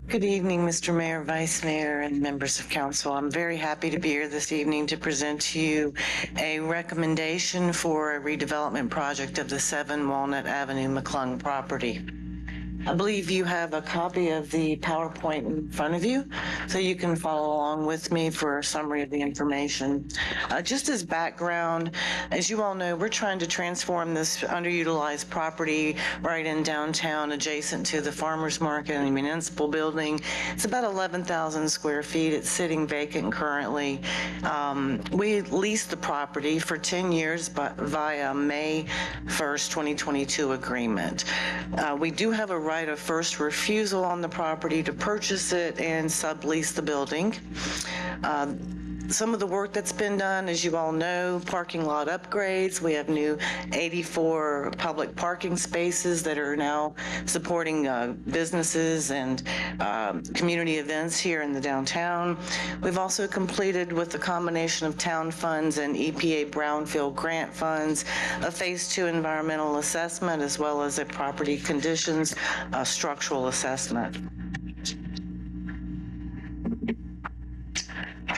Good evening, Mr. Mayor, Vice Mayor, and members of council. I'm very happy to be here this evening to present to you a recommendation for a redevelopment project of the 7 Walnut Avenue McClung property. I believe you have a copy of the PowerPoint in front of you, so you can follow along with me for a summary of the information. Just as background, as you all know, we're trying to transform this underutilized property right in downtown adjacent to the farmer's market and the municipal building. It's about 11,000 square feet. It's sitting vacant currently. We leased the property for 10 years but via May 1st, 2022 agreement. We do have a right of first refusal on the property to purchase it and sublease the building. Some of the work that's been done, as you all know, parking lot upgrades. We have new 84 public parking spaces that are now supporting businesses and community events here in the downtown. We've also completed, with a combination of town funds and EPA brownfield grant funds, a phase 2 environmental assessment as well as a property conditions structural assessment.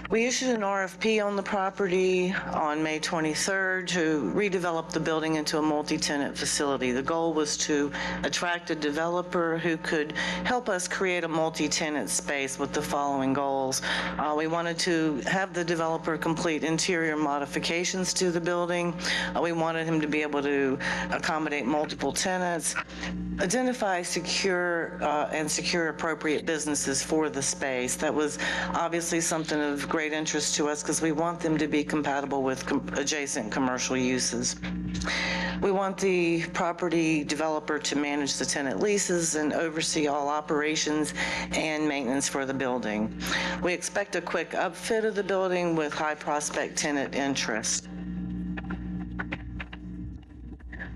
We issued an RFP on the property on May 23rd to redevelop the building into a multi-tenant facility. The goal was to attract a developer who could help us create a multi-tenant space with the following goals. We wanted to have the developer complete interior modifications to the building. We wanted him to be able to accommodate multiple tenants, identify secure appropriate businesses for the space. That was obviously something of great interest to us because we want them to be compatible with adjacent commercial uses. We want the property developer to manage the tenant leases and oversee all operations and maintenance for the building. We expect a quick upfit of the building with high prospect tenant interest.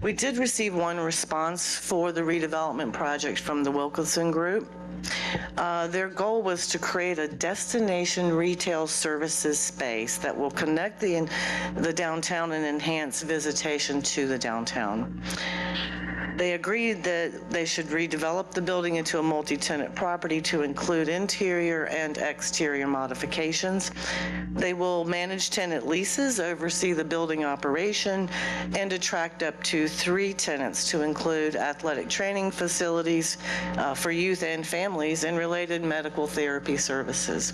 We did receive one response for the redevelopment project from the Wilkinson Group. Their goal was to create a destination retail services space that will connect the downtown and enhance visitation to the downtown. They agreed that they should redevelop the building into a multi-tenant property to include interior and exterior modifications. They will manage tenant leases, oversee the building operation, and attract up to 3 tenants to include athletic training facilities for youth and families and related medical therapy services.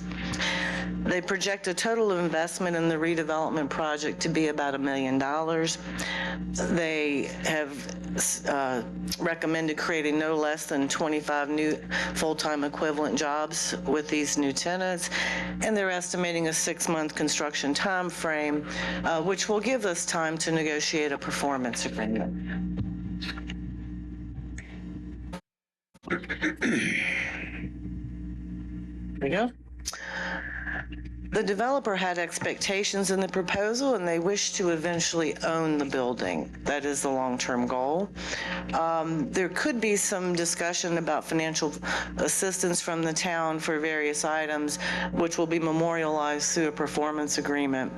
They project a total investment in the redevelopment project to be about $1 million. They have recommended creating no less than 25 new full-time equivalent jobs with these new tenants, and they're estimating a 6-month construction time frame, which will give us time to negotiate a performance agreement. There we go. The developer had expectations in the proposal, and they wish to eventually own the building. That is the long-term goal. There could be some discussion about financial assistance from the town for various items, which will be memorialized through a performance agreement.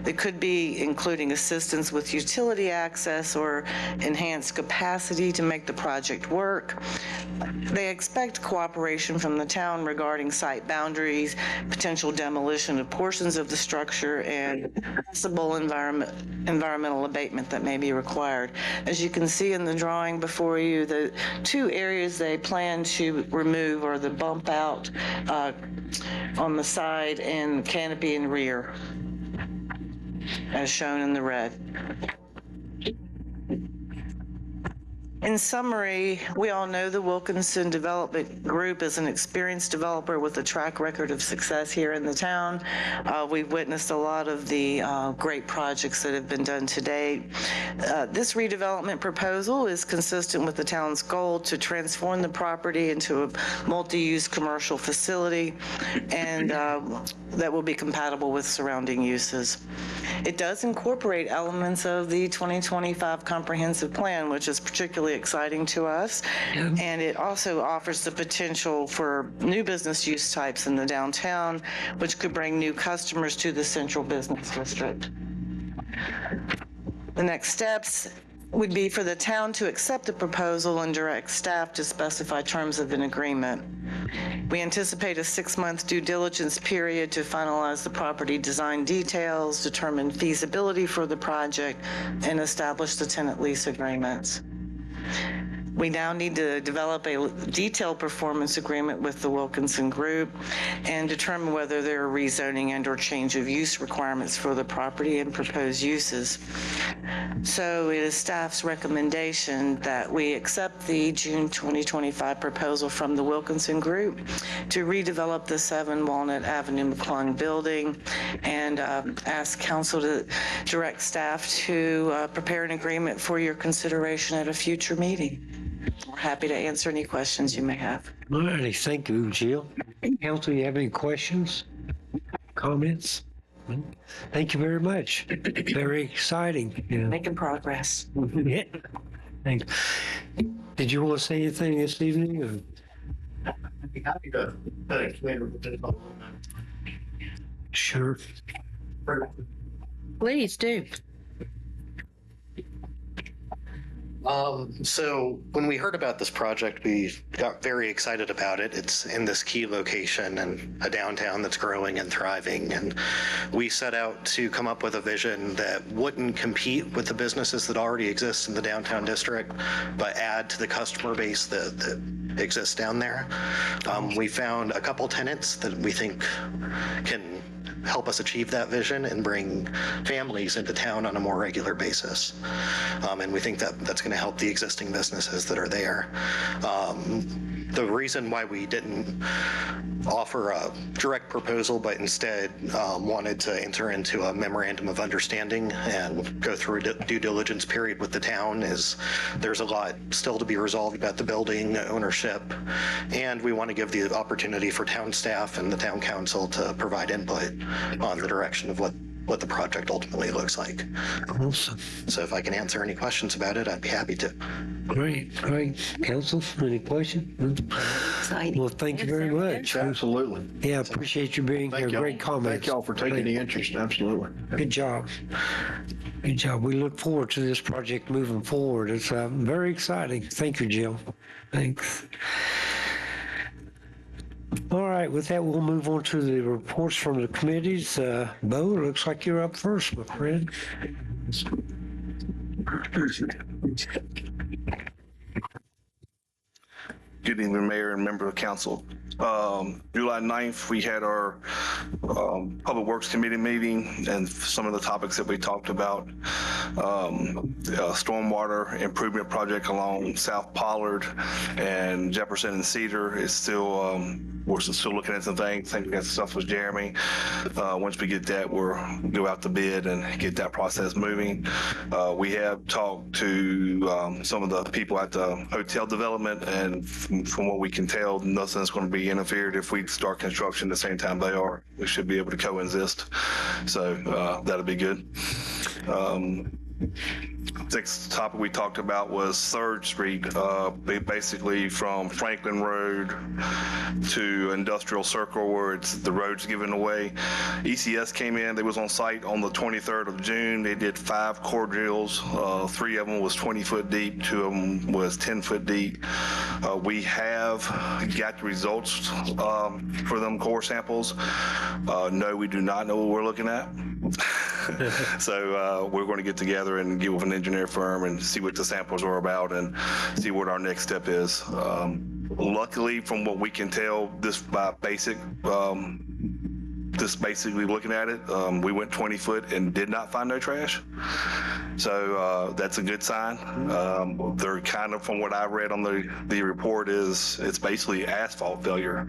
It could be including assistance with utility access or enhanced capacity to make the project work. They expect cooperation from the town regarding site boundaries, potential demolition of portions of the structure, and possible environmental abatement that may be required. As you can see in the drawing before you, the 2 areas they plan to remove are the bump out on the side and canopy in rear, as shown in the red. In summary, we all know the Wilkinson Development Group is an experienced developer with a track record of success here in the town. We've witnessed a lot of the great projects that have been done to date. This redevelopment proposal is consistent with the town's goal to transform the property into a multi-use commercial facility, and that will be compatible with surrounding uses. It does incorporate elements of the 2025 comprehensive plan, which is particularly exciting to us. And it also offers the potential for new business use types in the downtown, which could bring new customers to the central business district. The next steps would be for the town to accept the proposal and direct staff to specify terms of an agreement. We anticipate a 6-month due diligence period to finalize the property design details, determine feasibility for the project, and establish the tenant lease agreements. We now need to develop a detailed performance agreement with the Wilkinson Group and determine whether there are rezoning and/or change of use requirements for the property and proposed uses. So it is staff's recommendation that we accept the June 2025 proposal from the Wilkinson Group to redevelop the 7 Walnut Avenue McClung building and ask council to direct staff to prepare an agreement for your consideration at a future meeting. We're happy to answer any questions you may have. All righty, thank you, Jill. Council, you have any questions, comments? Thank you very much. Very exciting. Yeah. Making progress. Yeah. Thanks. Did you want to say anything this evening? Or? I'd be happy to explain a bit about Sure. Please do. So when we heard about this project, we got very excited about it. It's in this key location and a downtown that's growing and thriving. And we set out to come up with a vision that wouldn't compete with the businesses that already exist in the downtown district, but add to the customer base that exists down there. We found a couple tenants that we think can help us achieve that vision and bring families into town on a more regular basis. And we think that that's going to help the existing businesses that are there. The reason why we didn't offer a direct proposal, but instead wanted to enter into a memorandum of understanding and go through a due diligence period with the town is there's a lot still to be resolved about the building ownership. And we want to give the opportunity for town staff and the town council to provide input on the direction of what the project ultimately looks like. Awesome. So if I can answer any questions about it, I'd be happy to. Great. Council, any questions? Exciting. Well, thank you very much. Absolutely. Yeah, appreciate you being here. Thank y'all. Great comments. Thank y'all for taking the interest. Absolutely. Good job. Good job. We look forward to this project moving forward. It's very exciting. Thank you, Jill. Thanks. All right, with that, we'll move on to the reports from the committees. Bo, it looks like you're up first, my friend. Good evening, Mayor and member of council. July 9th, we had our Public Works Committee meeting, and some of the topics that we talked about, stormwater improvement project along South Pollard and Jefferson and Cedar is still, we're still looking at some things. I think that stuff was Jeremy. Once we get that, we'll go out to bid and get that process moving. We have talked to some of the people at the hotel development, and from what we can tell, nothing's going to be interfered if we start construction at the same time they are. We should be able to coexist. So that'll be good. Next topic we talked about was 3rd Street, basically from Franklin Road to Industrial Circle where the road's given away. ECS came in, they was on site on the 23rd of June. They did 5 core drills. 3 of them was 20 foot deep, 2 of them was 10 foot deep. We have got the results for them core samples. No, we do not know what we're looking at. So we're going to get together and get with an engineer firm and see what the samples are about and see what our next step is. Luckily, from what we can tell, basically looking at it, we went 20 foot and did not find no trash. So that's a good sign. They're kind of, from what I read on the report, it's basically asphalt failure.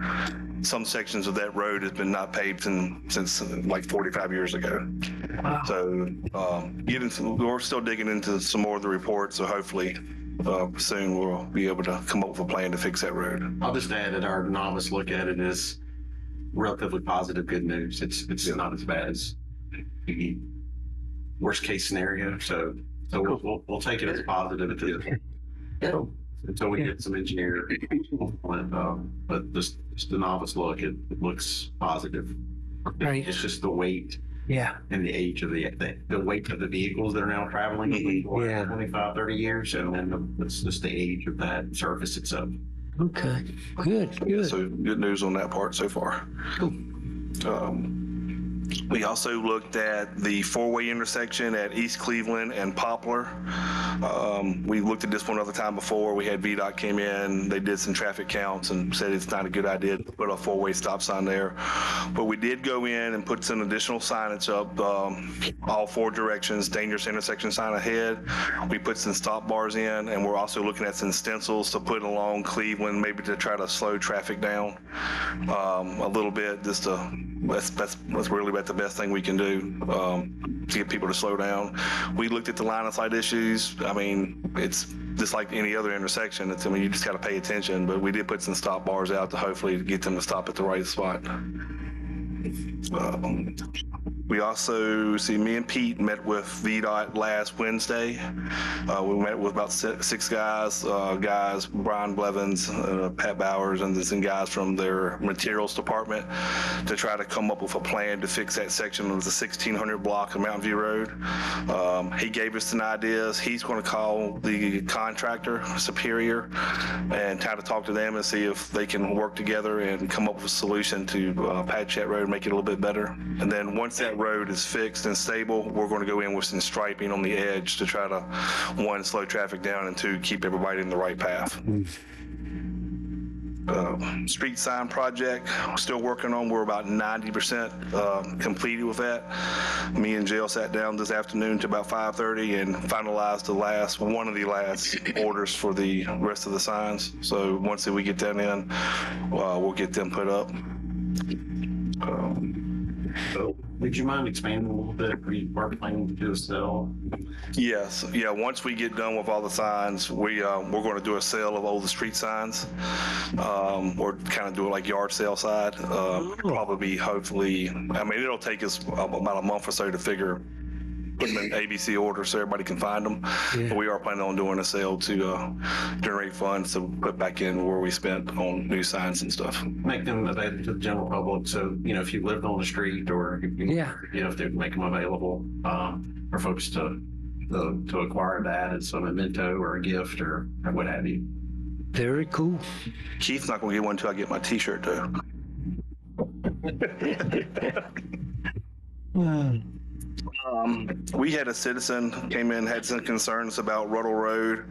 Some sections of that road has been not paved since like 45 years ago. Wow. So we're still digging into some more of the report. So hopefully soon we'll be able to come up with a plan to fix that road. I'll just add that our novice look at it is relatively positive, good news. It's not as bad as the worst case scenario. So we'll take it as positive until we get some engineer. But just the novice look, it looks positive. Right. It's just the weight. Yeah. And the age of the weight of the vehicles that are now traveling for 25, 30 years. And then it's just the age of that surface itself. Okay, good. So good news on that part so far. We also looked at the four-way intersection at East Cleveland and Poplar. We looked at this one other time before. We had VDOT came in, they did some traffic counts and said it's not a good idea to put a four-way stop sign there. But we did go in and put some additional signage up, all four directions, dangerous intersection sign ahead. We put some stop bars in, and we're also looking at some stencils to put along Cleveland, maybe to try to slow traffic down a little bit, just to, that's really about the best thing we can do to get people to slow down. We looked at the line of sight issues. I mean, it's just like any other intersection. I mean, you just got to pay attention, but we did put some stop bars out to hopefully get them to stop at the right spot. We also, me and Pete met with VDOT last Wednesday. We met with about six guys, Brian Blevins, Pat Bowers, and some guys from their materials department to try to come up with a plan to fix that section of the 1600 block of Mountain View Road. He gave us some ideas. He's going to call the contractor, Superior, and try to talk to them and see if they can work together and come up with a solution to patch that road, make it a little bit better. And then once that road is fixed and stable, we're going to go in with some striping on the edge to try to, one, slow traffic down, and two, keep everybody in the right path. Street sign project, still working on. We're about 90% completed with that. Me and Jill sat down this afternoon to about 5:30 and finalized one of the last orders for the rest of the signs. So once we get that in, we'll get them put up. So, would you mind expanding a little bit? We are planning to do a sale. Yes, yeah. Once we get done with all the signs, we're going to do a sale of all the street signs, or kind of do it like yard sale side. Probably, hopefully, I mean, it'll take us about a month or so to put them in ABC order so everybody can find them. Yeah. But we are planning on doing a sale to generate funds to put back in where we spent on new signs and stuff. Make them available to the general public. So, if you lived on the street or, if they make them available for folks to acquire that as a memento or a gift or what have you. Very cool. Keith's not going to get one until I get my T-shirt, though. We had a citizen came in, had some concerns about Ruddle Road.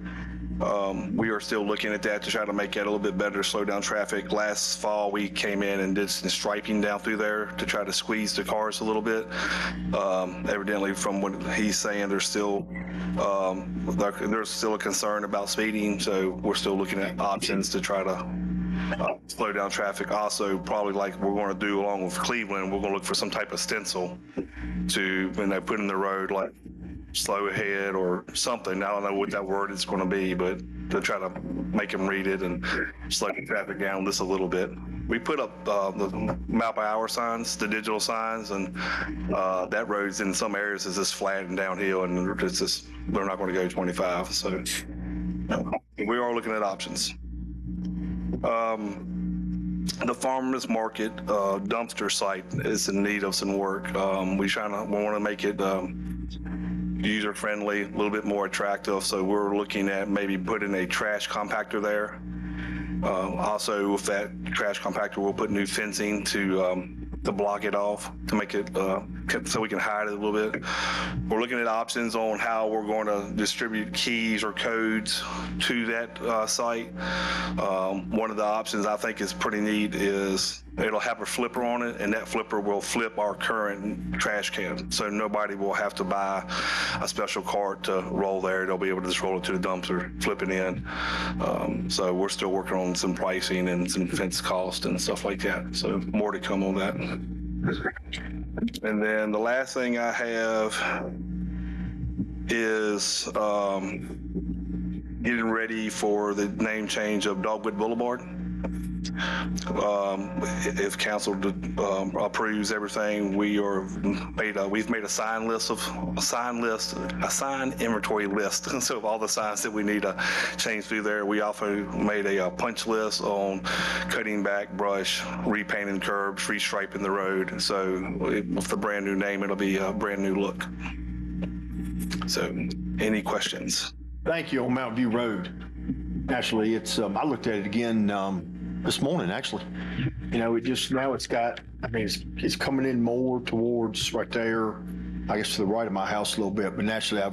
We are still looking at that to try to make that a little bit better, slow down traffic. Last fall, we came in and did some striping down through there to try to squeeze the cars a little bit. Evidently, from what he's saying, there's still a concern about speeding, so we're still looking at options to try to slow down traffic. Also, probably like we're going to do along with Cleveland, we're going to look for some type of stencil to, when they put in the road, like slow ahead or something. I don't know what that word is going to be, but to try to make them read it and slow the traffic down just a little bit. We put up the mile per hour signs, the digital signs, and that road's in some areas is just flat and downhill, and it's just, they're not going to go 25. So we are looking at options. The farmers market dumpster site is in need of some work. We want to make it user friendly, a little bit more attractive. So we're looking at maybe putting a trash compactor there. Also, with that trash compactor, we'll put new fencing to block it off, to make it so we can hide it a little bit. We're looking at options on how we're going to distribute keys or codes to that site. One of the options I think is pretty neat is it'll have a flipper on it, and that flipper will flip our current trash can. So nobody will have to buy a special cart to roll there. They'll be able to just roll it to the dumpster, flip it in. So we're still working on some pricing and some fence cost and stuff like that. So more to come on that. And then the last thing I have is getting ready for the name change of Dogwood Boulevard. If council approves everything, we've made a sign inventory list. So of all the signs that we need to change through there, we also made a punch list on cutting back brush, repainting curbs, restriping the road. So with the brand new name, it'll be a brand new look. So any questions? Thank you on Mountain View Road. Actually, it's, I looked at it again this morning, actually. You know, it just, now it's got, I mean, it's coming in more towards right there, I guess to the right of my house a little bit, but naturally I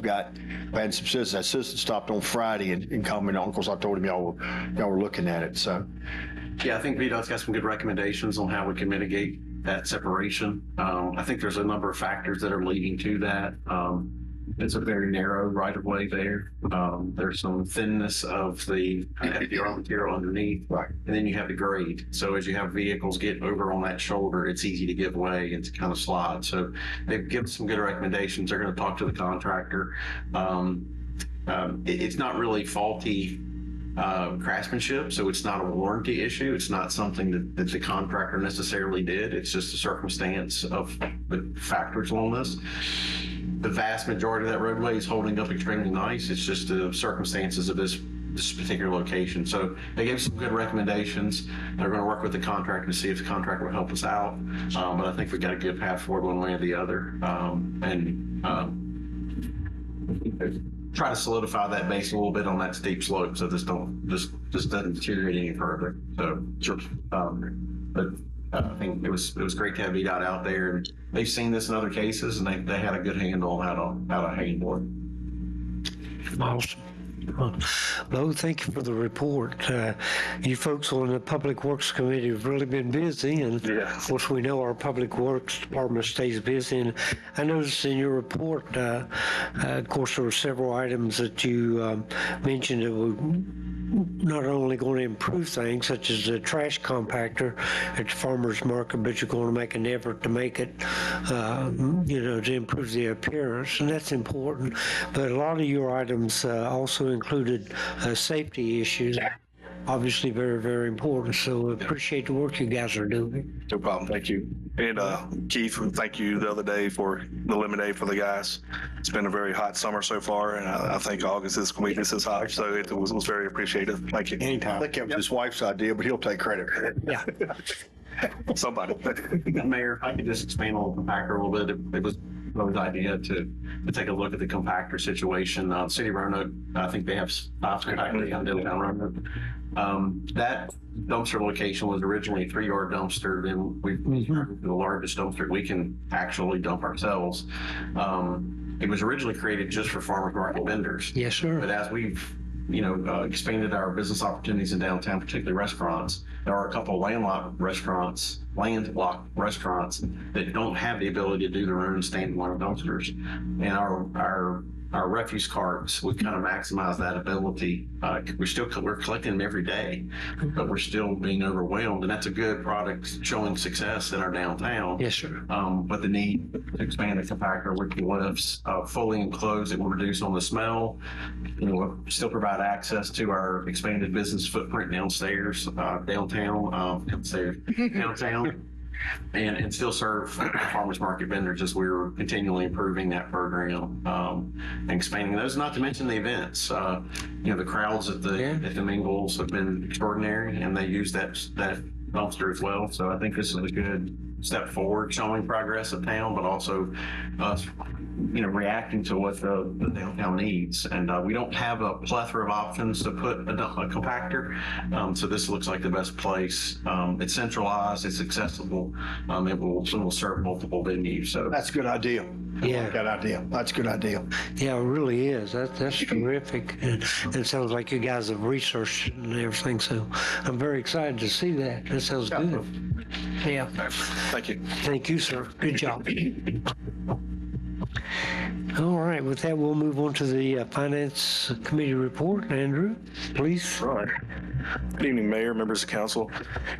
had some citizens, that citizen stopped on Friday and commented on, of course, I told him y'all were looking at it, so. Yeah, I think VDOT's got some good recommendations on how we can mitigate that separation. I think there's a number of factors that are leading to that. It's a very narrow right of way there. There's some thinness of the raw material underneath, right, and then you have the grade. So as you have vehicles get over on that shoulder, it's easy to give way and to kind of slide. So they've given some good recommendations. They're going to talk to the contractor. It's not really faulty craftsmanship, so it's not a warranty issue. It's not something that the contractor necessarily did. It's just a circumstance of the factors on this. The vast majority of that roadway is holding up extremely nice. It's just the circumstances of this particular location. So they gave some good recommendations. They're going to work with the contractor to see if the contractor will help us out. But I think we've got a good path forward one way or the other. Try to solidify that base a little bit on that steep slope so this doesn't deteriorate any further. So sure. But I think it was great to have VDOT out there, and they've seen this in other cases, and they had a good handle on how to handle it. Awesome. Well, thank you for the report. You folks on the Public Works Committee have really been busy, and of course we know our Public Works Department stays busy. And I noticed in your report, of course, there were several items that you mentioned that were not only going to improve things, such as the trash compactor at the farmer's market, but you're going to make an effort to make it, to improve the appearance, and that's important. But a lot of your items also included safety issues. Obviously very, very important. So appreciate the work you guys are doing. No problem. Thank you. And Keith, thank you the other day for the lemonade for the guys. It's been a very hot summer so far, and I think August is going to be just as hot. So it was very appreciative. Thank you. Anytime. I think it was his wife's idea, but he'll take credit for it. Yeah. Somebody. Mayor, if I could just expand on the compactor a little bit. It was Ro's idea to take a look at the compactor situation. City of Roanoke, I think they have 5 compactors on downtown Roanoke. That dumpster location was originally a 3-yard dumpster. Then we turned to the largest dumpster we can actually dump ourselves. It was originally created just for farmers market vendors. Yes, sir. But as we've expanded our business opportunities in downtown, particularly restaurants, there are a couple of landlocked restaurants that don't have the ability to do their own standalone dumpsters. And our refuse carts, we kind of maximize that ability. We're collecting them every day, but we're still being overwhelmed, and that's a good product showing success in our downtown. Yes, sir. But the need to expand the compactor with the lifts fully enclosed, it will reduce on the smell. We'll still provide access to our expanded business footprint downstairs, downtown, and still serve farmers market vendors as we're continually improving that program and expanding those. Not to mention the events. The crowds at the mingles have been extraordinary, and they use that dumpster as well. So I think this is a good step forward, showing progress of town, but also us, reacting to what the downtown needs. And we don't have a plethora of options to put a compactor. So this looks like the best place. It's centralized, it's accessible. It will serve multiple venues. So that's a good idea. Yeah. That's a good idea. Yeah, it really is. That's terrific. And it sounds like you guys have researched and everything. So I'm very excited to see that. That sounds good. Yeah. Thank you. Thank you, sir. Good job. All right, with that, we'll move on to the Finance Committee report. Andrew, please. Right. Good evening, Mayor, members of council.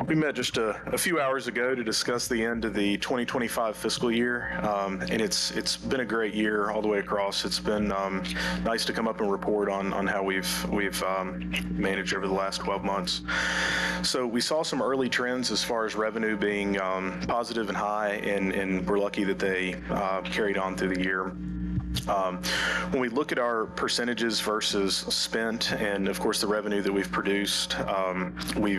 We met just a few hours ago to discuss the end of the 2025 fiscal year, and it's been a great year all the way across. It's been nice to come up and report on how we've managed over the last 12 months. So we saw some early trends as far as revenue being positive and high, and we're lucky that they carried on through the year. When we look at our percentages versus spent, and of course the revenue that we've produced, we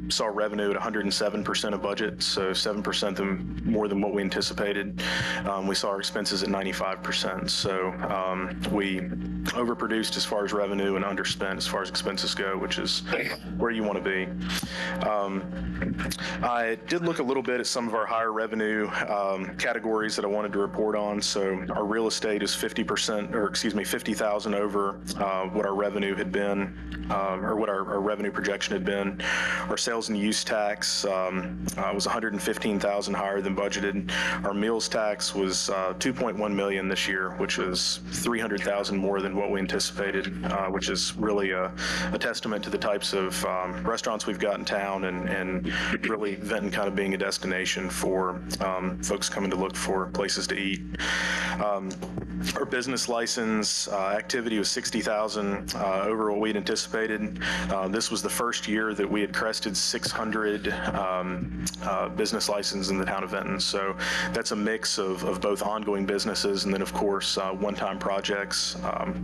saw revenue at 107% of budget, so 7% more than what we anticipated. We saw our expenses at 95%, so we overproduced as far as revenue and underspent as far as expenses go, which is where you want to be. I did look a little bit at some of our higher revenue categories that I wanted to report on. So our real estate is 50%, or excuse me, 50,000 over what our revenue had been, or what our revenue projection had been. Our sales and use tax was 115,000 higher than budgeted. Our meals tax was 2.1 million this year, which was 300,000 more than what we anticipated, which is really a testament to the types of restaurants we've got in town, and really Vinton kind of being a destination for folks coming to look for places to eat. Our business license activity was 60,000 over what we'd anticipated. This was the first year that we had crested 600 business licenses in the town of Vinton. So that's a mix of both ongoing businesses and then, of course, one-time projects.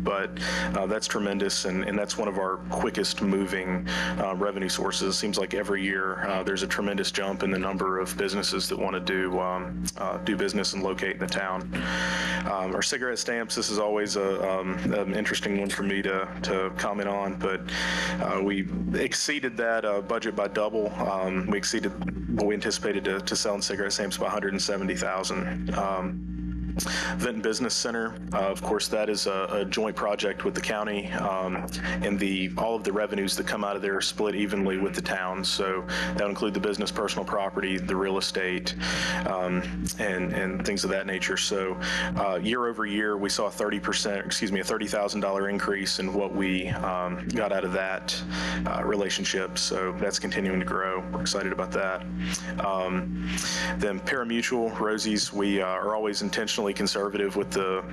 But that's tremendous, and that's one of our quickest moving revenue sources. Seems like every year there's a tremendous jump in the number of businesses that want to do business and locate in the town. Our cigarette stamps, this is always an interesting one for me to comment on, but we exceeded that budget by double. We exceeded what we anticipated to sell in cigarette stamps by 170,000. Vinton Business Center, of course, that is a joint project with the county, and all of the revenues that come out of there are split evenly with the town. So that would include the business, personal property, the real estate, and things of that nature. So year over year, we saw a $30,000 increase in what we got out of that relationship. So that's continuing to grow. We're excited about that. Then Parimutuel, Rosie's, we are always intentionally conservative with the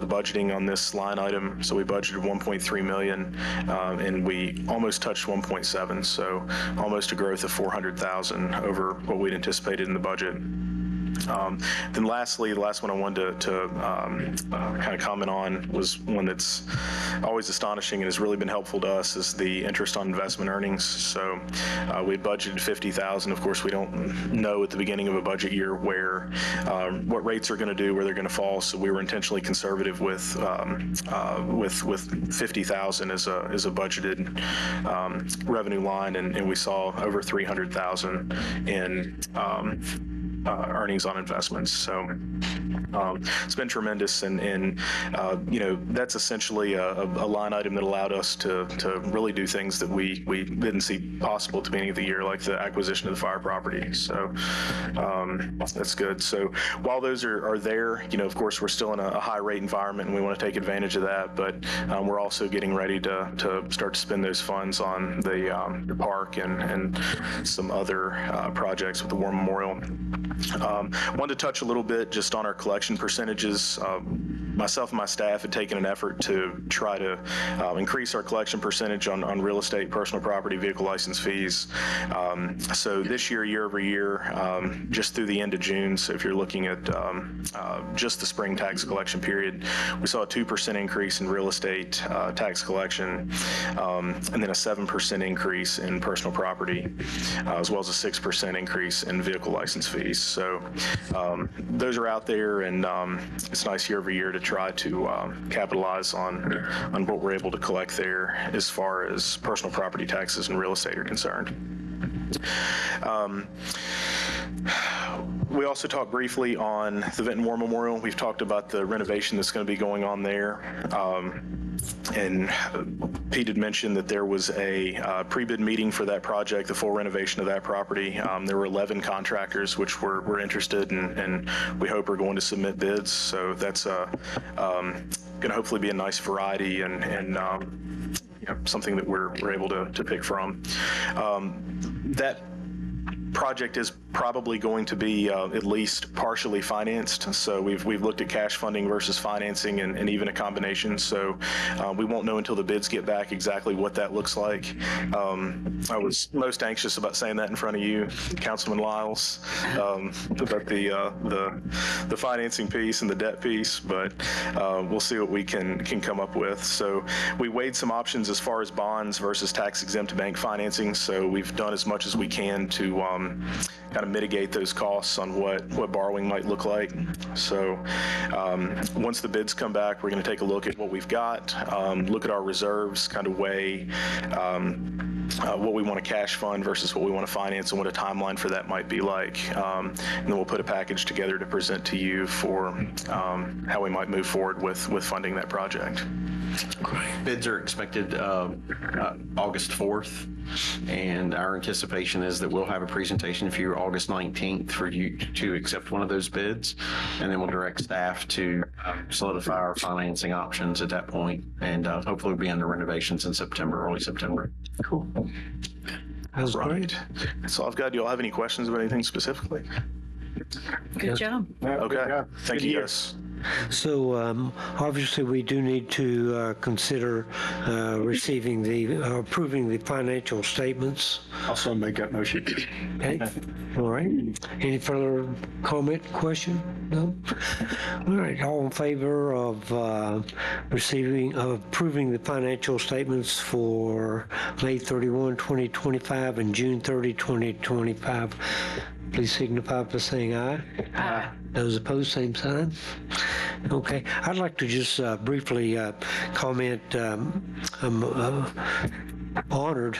budgeting on this line item. So we budgeted 1.3 million, and we almost touched 1.7. So almost a growth of 400,000 over what we'd anticipated in the budget. Then lastly, the last one I wanted to kind of comment on was one that's always astonishing and has really been helpful to us, is the interest on investment earnings. So we budgeted 50,000. Of course, we don't know at the beginning of a budget year what rates are going to do, where they're going to fall. So we were intentionally conservative with 50,000 as a budgeted revenue line, and we saw over 300,000 in earnings on investments. So it's been tremendous, and that's essentially a line item that allowed us to really do things that we didn't see possible at the beginning of the year, like the acquisition of the fire property. So that's good. So while those are there, of course, we're still in a high rate environment, and we want to take advantage of that. But we're also getting ready to start to spend those funds on the park and some other projects with the War Memorial. Wanted to touch a little bit just on our collection percentages. Myself and my staff had taken an effort to try to increase our collection percentage on real estate, personal property, vehicle license fees. So this year over year, just through the end of June, so if you're looking at just the spring tax collection period, we saw a 2% increase in real estate tax collection, and then a 7% increase in personal property, as well as a 6% increase in vehicle license fees. So those are out there, and it's nice year over year to try to capitalize on what we're able to collect there as far as personal property taxes and real estate are concerned. We also talked briefly on the Vinton War Memorial. We've talked about the renovation that's going to be going on there. And Pete had mentioned that there was a pre-bid meeting for that project, the full renovation of that property. There were 11 contractors which were interested, and we hope are going to submit bids. So that's going to hopefully be a nice variety and something that we're able to pick from. That project is probably going to be at least partially financed. So we've looked at cash funding versus financing and even a combination. So we won't know until the bids get back exactly what that looks like. I was most anxious about saying that in front of you, Councilman Lyles, about the financing piece and the debt piece, but we'll see what we can come up with. So we weighed some options as far as bonds versus tax-exempt bank financing. So we've done as much as we can to kind of mitigate those costs on what borrowing might look like. So once the bids come back, we're going to take a look at what we've got, look at our reserves, kind of weigh what we want to cash fund versus what we want to finance and what a timeline for that might be like. And then we'll put a package together to present to you for how we might move forward with funding that project. Bids are expected August 4th, and our anticipation is that we'll have a presentation for you August 19th for you to accept one of those bids, and then we'll direct staff to solidify our financing options at that point, and hopefully we'll be under renovations in September, early September. Cool. That's right. So I've got, do you all have any questions about anything specifically? Good job. Okay. Thank you, guys. So obviously, we do need to consider approving the financial statements. Also make that motion. Okay. All right. Any further comment, question? No? All right. All in favor of approving the financial statements for May 31, 2025 and June 30, 2025, please signify by saying aye. Aye. Those opposed, same sign. Okay. I'd like to just briefly comment. I'm honored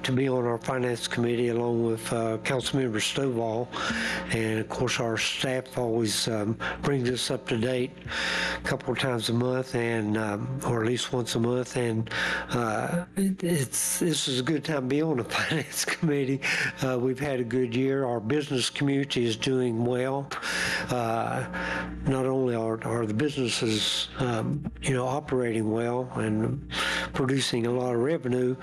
to be on our finance committee along with Councilmember Stovall, and of course our staff always brings us up to date a couple of times a month, and or at least once a month, and this is a good time to be on the finance committee. We've had a good year. Our business community is doing well. Not only are the businesses operating well and producing a lot of revenue,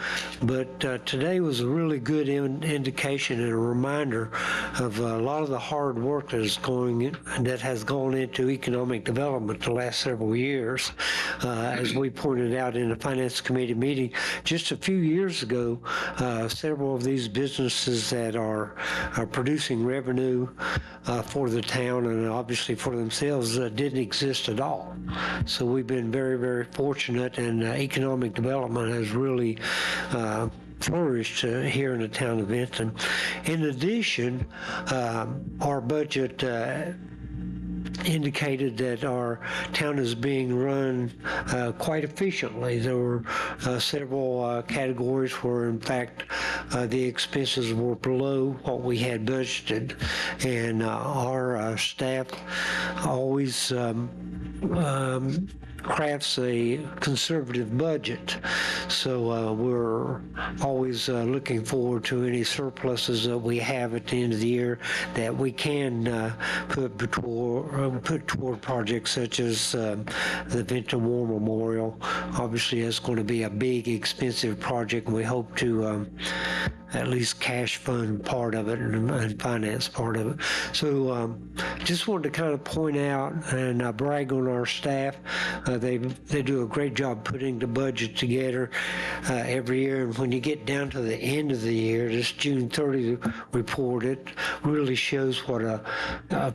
but today was a really good indication and a reminder of a lot of the hard work that has gone into economic development the last several years. As we pointed out in the Finance Committee meeting just a few years ago, several of these businesses that are producing revenue for the town and obviously for themselves didn't exist at all. So we've been very, very fortunate, and economic development has really flourished here in the town of Vinton. In addition, our budget indicated that our town is being run quite efficiently. There were several categories where, in fact, the expenses were below what we had budgeted, and our staff always crafts a conservative budget. So we're always looking forward to any surpluses that we have at the end of the year that we can put toward projects such as the Vinton War Memorial. Obviously, that's going to be a big, expensive project, and we hope to at least cash fund part of it and finance part of it. So just wanted to kind of point out and brag on our staff. They do a great job putting the budget together every year. And when you get down to the end of the year, this June 30 report, it really shows what a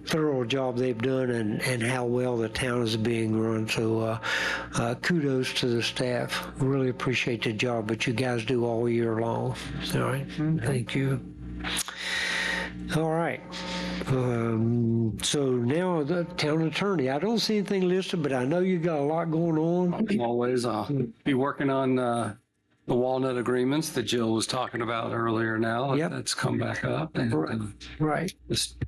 thorough job they've done and how well the town is being run. So kudos to the staff. Really appreciate the job that you guys do all year long. All right. Thank you. All right. So now the town attorney. I don't see anything listed, but I know you got a lot going on. Always be working on the Walnut agreements that Jill was talking about earlier now. Yep. That's come back up. And, right.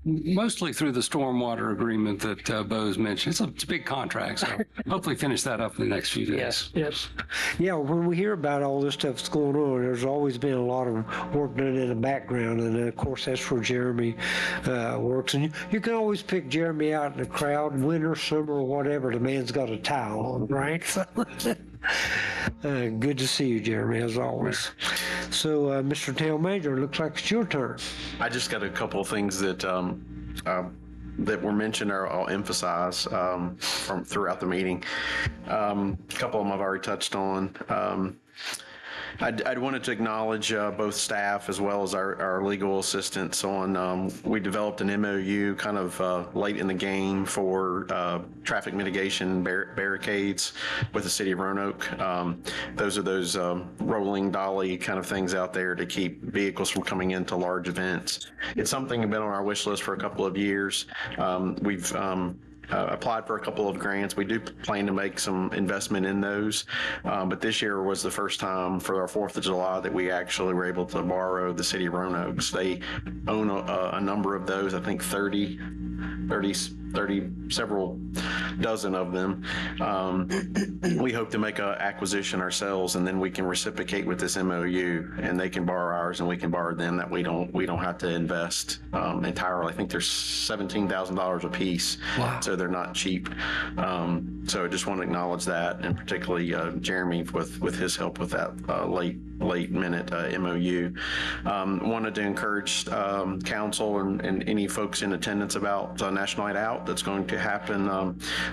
Mostly through the stormwater agreement that Bo's mentioned. It's a big contract, so hopefully finish that up in the next few days. Yes. Yeah, when we hear about all this stuff that's going on, there's always been a lot of work done in the background, and of course that's where Jeremy works. And you can always pick Jeremy out in the crowd, winter, summer, whatever. The man's got a towel on, right? Good to see you, Jeremy, as always. So, Mr. Town Manager, looks like it's your turn. I just got a couple of things that that were mentioned, or I'll emphasize from throughout the meeting. A couple of them I've already touched on. I'd wanted to acknowledge both staff as well as our legal assistants on, we developed an MOU kind of late in the game for traffic mitigation barricades with the city of Roanoke. Those are those rolling dolly kind of things out there to keep vehicles from coming into large events. It's something that's been on our wish list for a couple of years. We've applied for a couple of grants. We do plan to make some investment in those, but this year was the first time for our 4th of July that we actually were able to borrow the city of Roanoke's. They own a number of those, I think 30, several dozen of them. We hope to make an acquisition ourselves, and then we can reciprocate with this MOU, and they can borrow ours and we can borrow them. That we don't have to invest entirely. I think there's $17,000 a piece. Wow. So they're not cheap. So I just want to acknowledge that, and particularly Jeremy with his help with that late minute MOU. Wanted to encourage council and any folks in attendance about National Night Out that's going to happen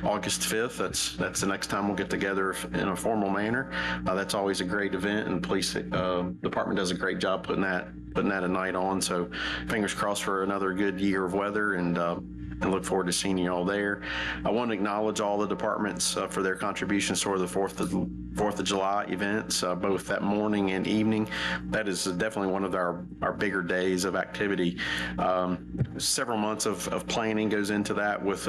August 5th. That's the next time we'll get together in a formal manner. That's always a great event, and the police department does a great job putting that a night on. So fingers crossed for another good year of weather, and look forward to seeing you all there. I want to acknowledge all the departments for their contributions toward the 4th of July events, both that morning and evening. That is definitely one of our bigger days of activity. Several months of planning goes into that with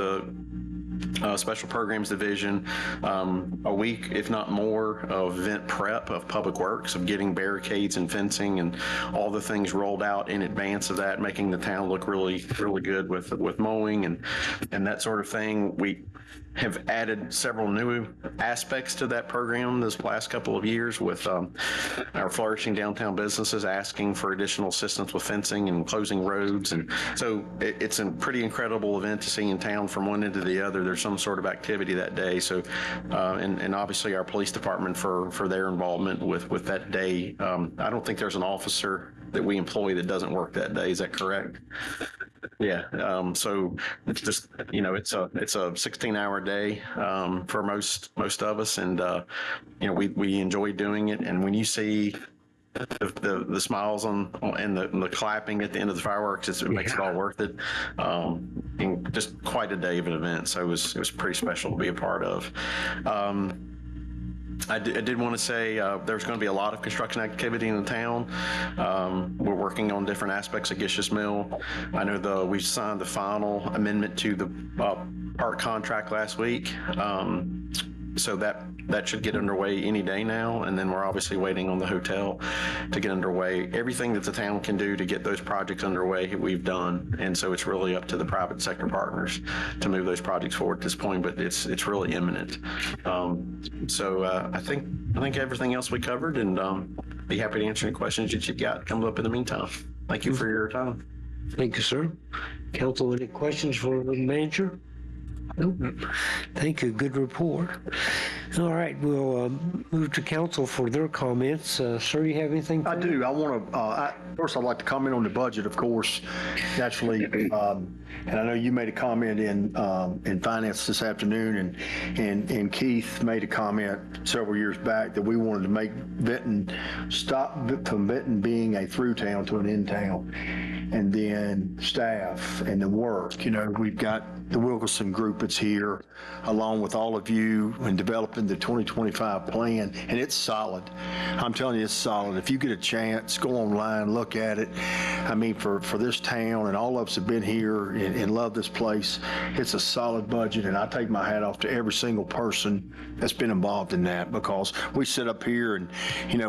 Special Programs Division, a week, if not more, of event prep of Public Works, of getting barricades and fencing and all the things rolled out in advance of that, making the town look really, really good with mowing and that sort of thing. We have added several new aspects to that program this last couple of years with our flourishing downtown businesses asking for additional assistance with fencing and closing roads. And so it's a pretty incredible event to see in town from one end to the other. There's some sort of activity that day. So, and obviously our police department for their involvement with that day. I don't think there's an officer that we employ that doesn't work that day. Is that correct? Yeah. So it's just, it's a 16-hour day for most of us, and we enjoy doing it. And when you see the smiles and the clapping at the end of the fireworks, it makes it all worth it. And just quite a day of an event. So it was pretty special to be a part of. I did want to say there's going to be a lot of construction activity in the town. We're working on different aspects of Gish's Mill. I know we signed the final amendment to the park contract last week. So that should get underway any day now, and then we're obviously waiting on the hotel to get underway. Everything that the town can do to get those projects underway, we've done, and so it's really up to the private sector partners to move those projects forward at this point. But it's really imminent. So I think everything else we covered, and be happy to answer any questions that you've got coming up in the meantime. Thank you for your time. Thank you, sir. Council, any questions for the manager? Nope. Thank you. Good report. All right, we'll move to council for their comments. Sir, you have anything? I do. I want to, first I'd like to comment on the budget, of course, naturally. And I know you made a comment in finance this afternoon, and Keith made a comment several years back that we wanted to make Benton stop from Benton being a through town to an in town. And then staff and the work, we've got the Wilkerson group that's here, along with all of you, in developing the 2025 plan, and it's solid. I'm telling you, it's solid. If you get a chance, go online, look at it. I mean, for this town, and all of us have been here and love this place, it's a solid budget, and I take my hat off to every single person that's been involved in that, because we sit up here and,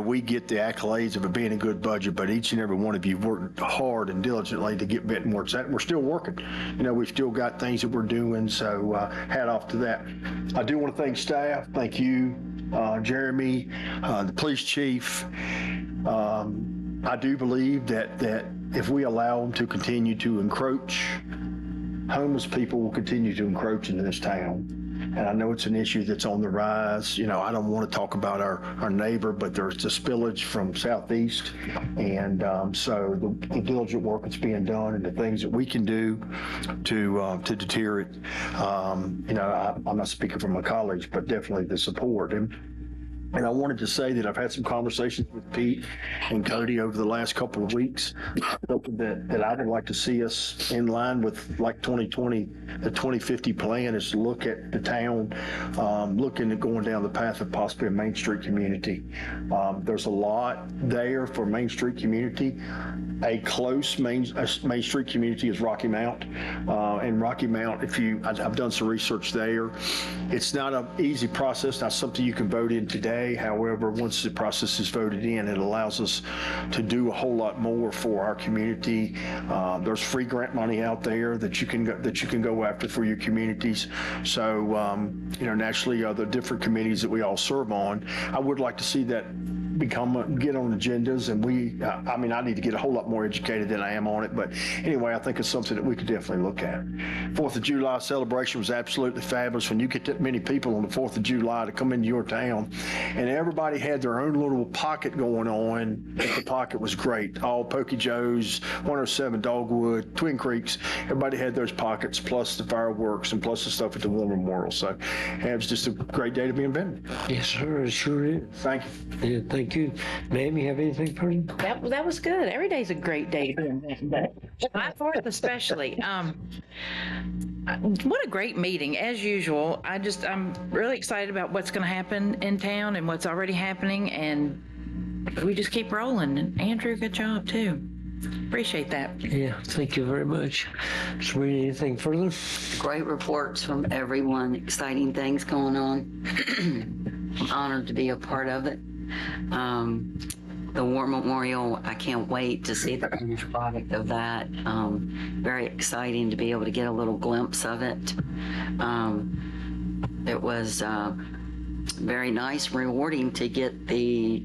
we get the accolades of it being a good budget, but each and every one of you worked hard and diligently to get Benton where it's at. We're still working. We've still got things that we're doing, so hat off to that. I do want to thank staff. Thank you, Jeremy, the police chief. I do believe that if we allow them to continue to encroach, homeless people will continue to encroach into this town. and I know it's an issue that's on the rise. You know, I don't want to talk about our neighbor, but there's the spillage from southeast. And so the diligent work that's being done and the things that we can do to deter it. You know, I'm not speaking for my colleagues, but definitely the support. And I wanted to say that I've had some conversations with Pete and Cody over the last couple of weeks that I would like to see us in line with like 2020, the 2050 plan is to look at the town, looking at going down the path of possibly a Main Street community. There's a lot there for Main Street community. A close Main Street community is Rocky Mount. And Rocky Mount, I've done some research there. It's not an easy process, not something you can vote in today. However, once the process is voted in, it allows us to do a whole lot more for our community. There's free grant money out there that you can go after for your communities. So, you know, naturally, the different committees that we all serve on, I would like to see that get on agendas, and I mean, I need to get a whole lot more educated than I am on it, but anyway, I think it's something that we could definitely look at. 4th of July celebration was absolutely fabulous. When you get that many people on the 4th of July to come into your town, and everybody had their own little pocket going on, the pocket was great. All Pokey Joe's, 107 Dogwood, Twin Creeks, everybody had those pockets, plus the fireworks and plus the stuff at the War Memorial. So it was just a great day to be in Benton. Yes, sir, it sure is. Thank you. Yeah, thank you. Ma'am, you have anything for you? That was good. Every day's a great day to be invented, but July 4th especially. What a great meeting, as usual. I'm really excited about what's going to happen in town and what's already happening, and we just keep rolling. And Andrew, good job too. Appreciate that. Yeah, thank you very much. Serena, anything further? Great reports from everyone, exciting things going on. I'm honored to be a part of it. The War Memorial, I can't wait to see the finished product of that. Very exciting to be able to get a little glimpse of it. It was very nice, rewarding to get the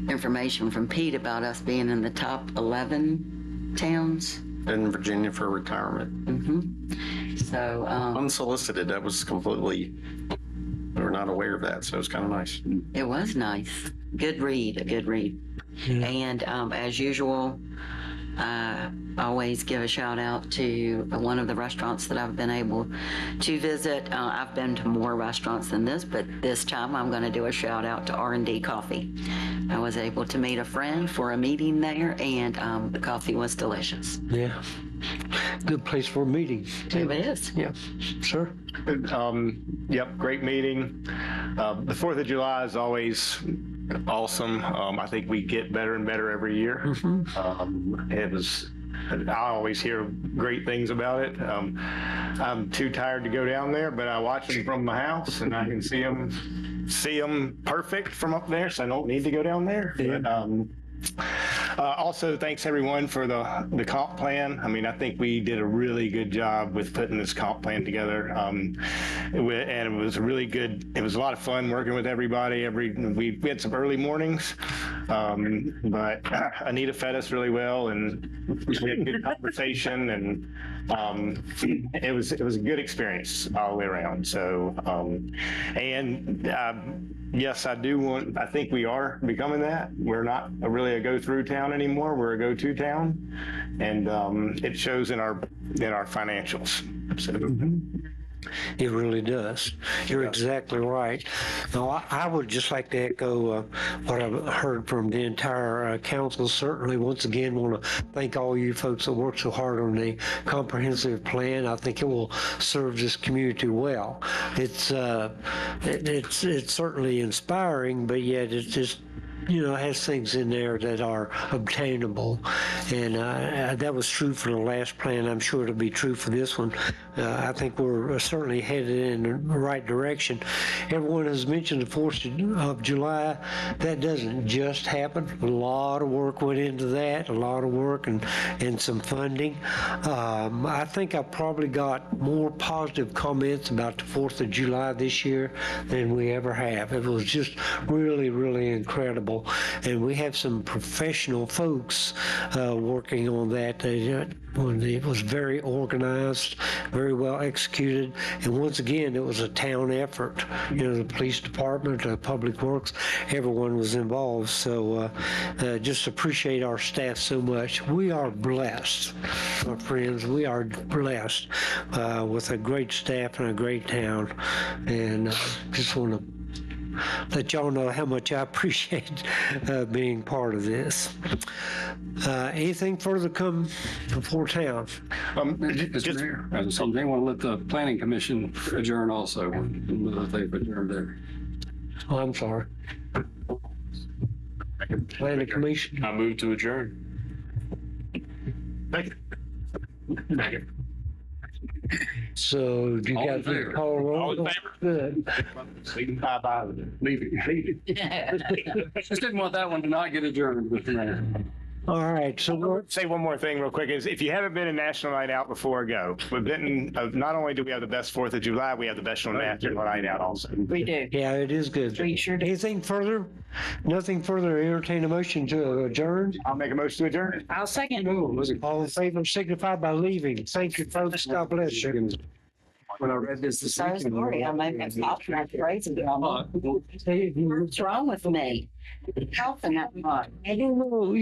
information from Pete about us being in the top 11 towns. In Virginia for retirement. So unsolicited, that was completely, we were not aware of that, so it was kind of nice. It was nice. A good read. And as usual, always give a shout out to one of the restaurants that I've been able to visit. I've been to more restaurants than this, but this time I'm going to do a shout out to R&D Coffee. I was able to meet a friend for a meeting there, and the coffee was delicious. Yeah. Good place for a meeting. It is. Yeah. Sir? Yep, great meeting. The 4th of July is always awesome. I think we get better and better every year. I always hear great things about it. I'm too tired to go down there, but I watch them from my house, and I can see them perfect from up there, so I don't need to go down there. Yeah. But, also, thanks everyone for the comp plan. I mean, I think we did a really good job with putting this comp plan together. And it was really good. It was a lot of fun working with everybody. We had some early mornings, but Anita fed us really well, and we had good conversation, and it was a good experience all the way around. So, yes, I think we are becoming that. We're not really a go-through town anymore. We're a go-to town, and it shows in our financials. So. It really does. You're exactly right. Now, I would just like to echo what I've heard from the entire council. Certainly, once again, want to thank all you folks that worked so hard on the comprehensive plan. I think it will serve this community well. It's certainly inspiring, but yet it's just, has things in there that are obtainable. And that was true for the last plan. I'm sure it'll be true for this one. I think we're certainly headed in the right direction. Everyone has mentioned the 4th of July. That doesn't just happen. A lot of work went into that, a lot of work and some funding. I think I probably got more positive comments about the 4th of July this year than we ever have. It was just really, really incredible. deal. And we have some professional folks working on that. It was very organized, very well executed. And once again, it was a town effort. The police department, public works, everyone was involved. So just appreciate our staff so much. We are blessed, my friends. We are blessed with a great staff and a great town. And just want to let y'all know how much I appreciate being part of this. Anything further come before town? Mr. Mayor, I was saying, want to let the planning commission adjourn also. They've adjourned there. Oh, I'm sorry. Planning commission. I move to adjourn. So you All in got the favor? call roll? All in favor? Good. Signify by leaving. Just didn't want that one to not get adjourned, Mr. Mayor. All right, so we're, Say one more thing real quick is if you haven't been to National Night Out before, go. But Benton, not only do we have the best 4th of July, we have the best National Night Out also. We do. yeah, it is good. We sure do. Anything further? Nothing further. Entertain a motion to adjourn. I'll make a motion to adjourn. I'll second. All in favor signify by leaving. Thank you, folks. God bless you. When I read this Sorry, I might have stopped my crazy. What's wrong with me? Health and that much. I don't know.